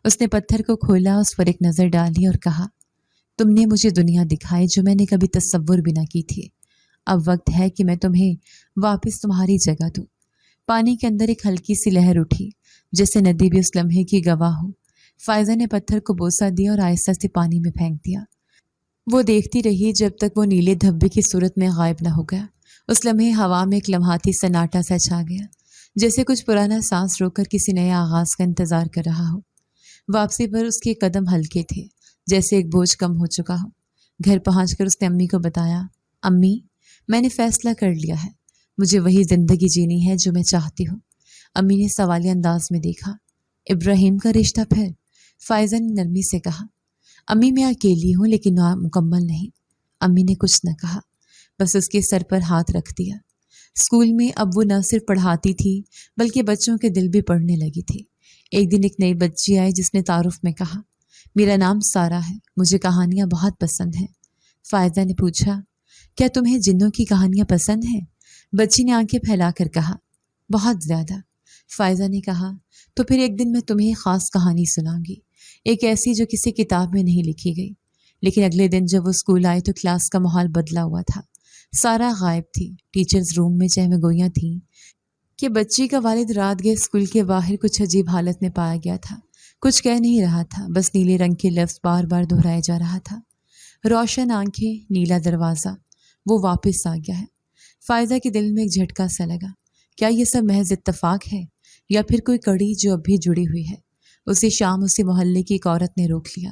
اس نے پتھر کو کھولا، اس پر ایک نظر ڈالی اور کہا، تم نے مجھے دنیا دکھائی جو میں نے کبھی تصور بھی نہ کی تھی۔ اب وقت ہے کہ میں تمہیں واپس تمہاری جگہ دوں۔ پانی کے اندر ایک ہلکی سی لہر اٹھی جیسے ندی بھی اس لمحے کی گواہ ہو۔ فائزہ نے پتھر کو بوسہ دیا اور آہستہ سے پانی میں پھینک دیا۔ وہ دیکھتی رہی جب تک وہ نیلے دھبے کی صورت میں غائب نہ ہو گیا۔ اس لمحے ہوا میں ایک لمحاتی سناٹا سا چھا گیا، جیسے کچھ پرانا سانس روک کر کسی نئے آغاز کا انتظار کر رہا ہو۔ واپسی پر اس کے قدم ہلکے تھے، جیسے ایک بوجھ کم ہو چکا ہو۔ گھر پہنچ کر اس نے امی کو بتایا، امی، میں نے فیصلہ کر لیا ہے، مجھے وہی زندگی جینی ہے جو میں چاہتی ہوں۔ امی نے سوالیہ انداز میں دیکھا۔ ابراہیم کا رشتہ پھر؟ فائزہ نے نرمی سے کہا، امی میں اکیلی ہوں لیکن مکمل نہیں۔ امی نے کچھ نہ کہا، بس اس کے سر پر ہاتھ رکھ دیا۔ اسکول میں اب وہ نہ صرف پڑھاتی تھی بلکہ بچوں کے دل بھی پڑھنے لگی تھی۔ ایک دن ایک نئی بچی آئی جس نے تعارف میں کہا، میرا نام سارہ ہے، مجھے کہانیاں بہت پسند ہیں۔ فائزہ نے پوچھا، کیا تمہیں جنوں کی کہانیاں پسند ہیں؟ بچی نے آنکھیں پھیلا کر کہا، بہت زیادہ۔ فائزہ نے کہا، تو پھر ایک دن میں تمہیں ایک خاص کہانی سناؤں گی، ایک ایسی جو کسی کتاب میں نہیں لکھی گئی۔ لیکن اگلے دن جب وہ اسکول آئی تو کلاس کا ماحول بدلا ہوا تھا۔ سارہ غائب تھی۔ ٹیچرز روم میں چہمہ گوئیاں تھیں کہ بچی کا والد رات گئے اسکول کے باہر کچھ عجیب حالت میں پایا گیا تھا۔ کچھ کہہ نہیں رہا تھا، بس نیلے رنگ کے لفظ بار بار دہرایا جا رہا تھا، روشن آنکھیں، نیلا دروازہ، وہ واپس آ گیا ہے۔ فائزہ کے دل میں ایک جھٹکا سا لگا۔ کیا یہ سب محض اتفاق ہے یا پھر کوئی کڑی جو اب بھی جڑی ہوئی ہے؟ اسی شام اسی محلے کی ایک عورت نے روک لیا،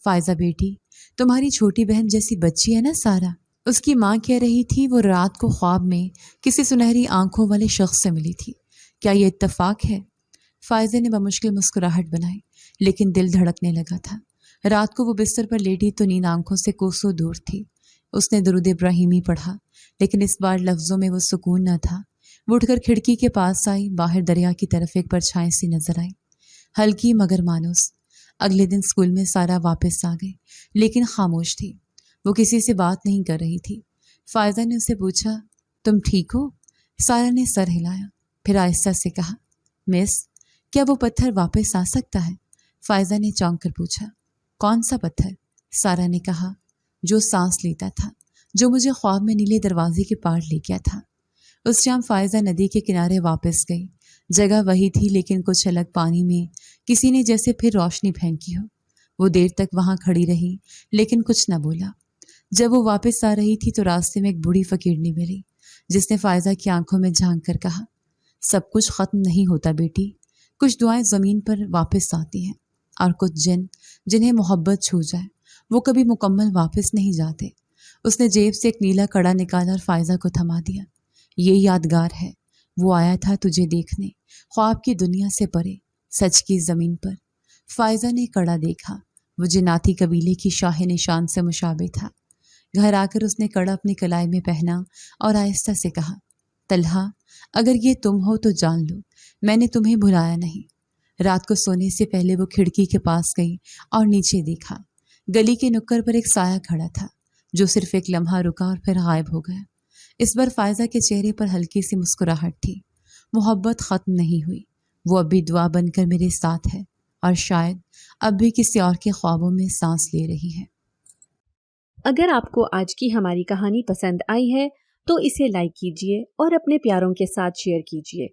فائزہ بیٹی، تمہاری چھوٹی بہن جیسی بچی ہے نا سارہ؟ اس کی ماں کہہ رہی تھی وہ رات کو خواب میں کسی سنہری آنکھوں والے شخص سے ملی تھی، کیا یہ اتفاق ہے؟ فائزہ نے بمشکل مسکراہٹ بنائی لیکن دل دھڑکنے لگا تھا۔ رات کو وہ بستر پر لیٹی تو نیند آنکھوں سے کوسوں دور تھی۔ اس نے درود ابراہیمی پڑھا لیکن اس بار لفظوں میں وہ سکون نہ تھا۔ وہ اٹھ کر کھڑکی کے پاس آئی، باہر دریا کی طرف ایک پرچھائیں سی نظر آئی، ہلکی مگر مانوس۔ اگلے دن اسکول میں سارہ واپس آ گئی لیکن خاموش تھی، وہ کسی سے بات نہیں کر رہی تھی۔ فائزہ نے اسے پوچھا، تم ٹھیک ہو؟ سارہ نے سر ہلایا، پھر آہستہ سے کہا، مس، کیا وہ پتھر واپس آ سکتا ہے؟ فائزہ نے چونک کر پوچھا، کون سا پتھر؟ سارہ نے کہا، جو سانس لیتا تھا، جو مجھے خواب میں نیلے دروازے کے پار لے گیا تھا۔ اس شام فائزہ ندی کے کنارے واپس گئی۔ جگہ وہی تھی لیکن کچھ الگ، پانی میں کسی نے جیسے پھر روشنی پھینکی ہو۔ وہ دیر تک وہاں کھڑی رہی لیکن کچھ نہ بولا۔ جب وہ واپس آ رہی تھی تو راستے میں ایک بوڑھی فقیرنی ملی جس نے فائزہ کی آنکھوں میں جھانک کر کہا، سب کچھ ختم نہیں ہوتا بیٹی، کچھ دعائیں زمین پر واپس آتی ہیں اور کچھ جن جنہیں محبت چھو جائے وہ کبھی مکمل واپس نہیں جاتے۔ اس نے جیب سے ایک نیلا کڑا نکالا اور فائزہ کو تھما دیا۔ یہ یادگار ہے، وہ آیا تھا تجھے دیکھنے، خواب کی دنیا سے پرے، سچ کی زمین پر۔ فائزہ نے کڑا دیکھا، وہ جناتی قبیلے کی شاہ نشان سے مشابہ تھا۔ گھر آ کر اس نے کڑا اپنے کلائی میں پہنا اور آہستہ سے کہا، طلحہ، اگر یہ تم ہو تو جان لو میں نے تمہیں بھلایا نہیں۔ رات کو سونے سے پہلے وہ کھڑکی کے پاس گئی اور نیچے دیکھا۔ گلی کے نکڑ پر ایک سایہ کھڑا تھا جو صرف ایک لمحہ رکا اور پھر غائب ہو گیا۔ اس بار فائزہ کے چہرے پر ہلکی سی مسکراہٹ تھی۔ محبت ختم نہیں ہوئی، وہ اب بھی دعا بن کر میرے ساتھ ہے اور شاید اب بھی کسی اور کے خوابوں میں سانس لے رہی ہے۔ اگر آپ کو آج کی ہماری کہانی پسند آئی ہے تو اسے لائک کیجیے اور اپنے پیاروں کے ساتھ شیئر کیجیے،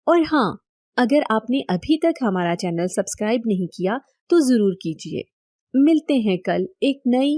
اور ہاں، اگر آپ نے ابھی تک ہمارا چینل سبسکرائب نہیں کیا تو ضرور کیجیے۔ ملتے ہیں کل ایک نئی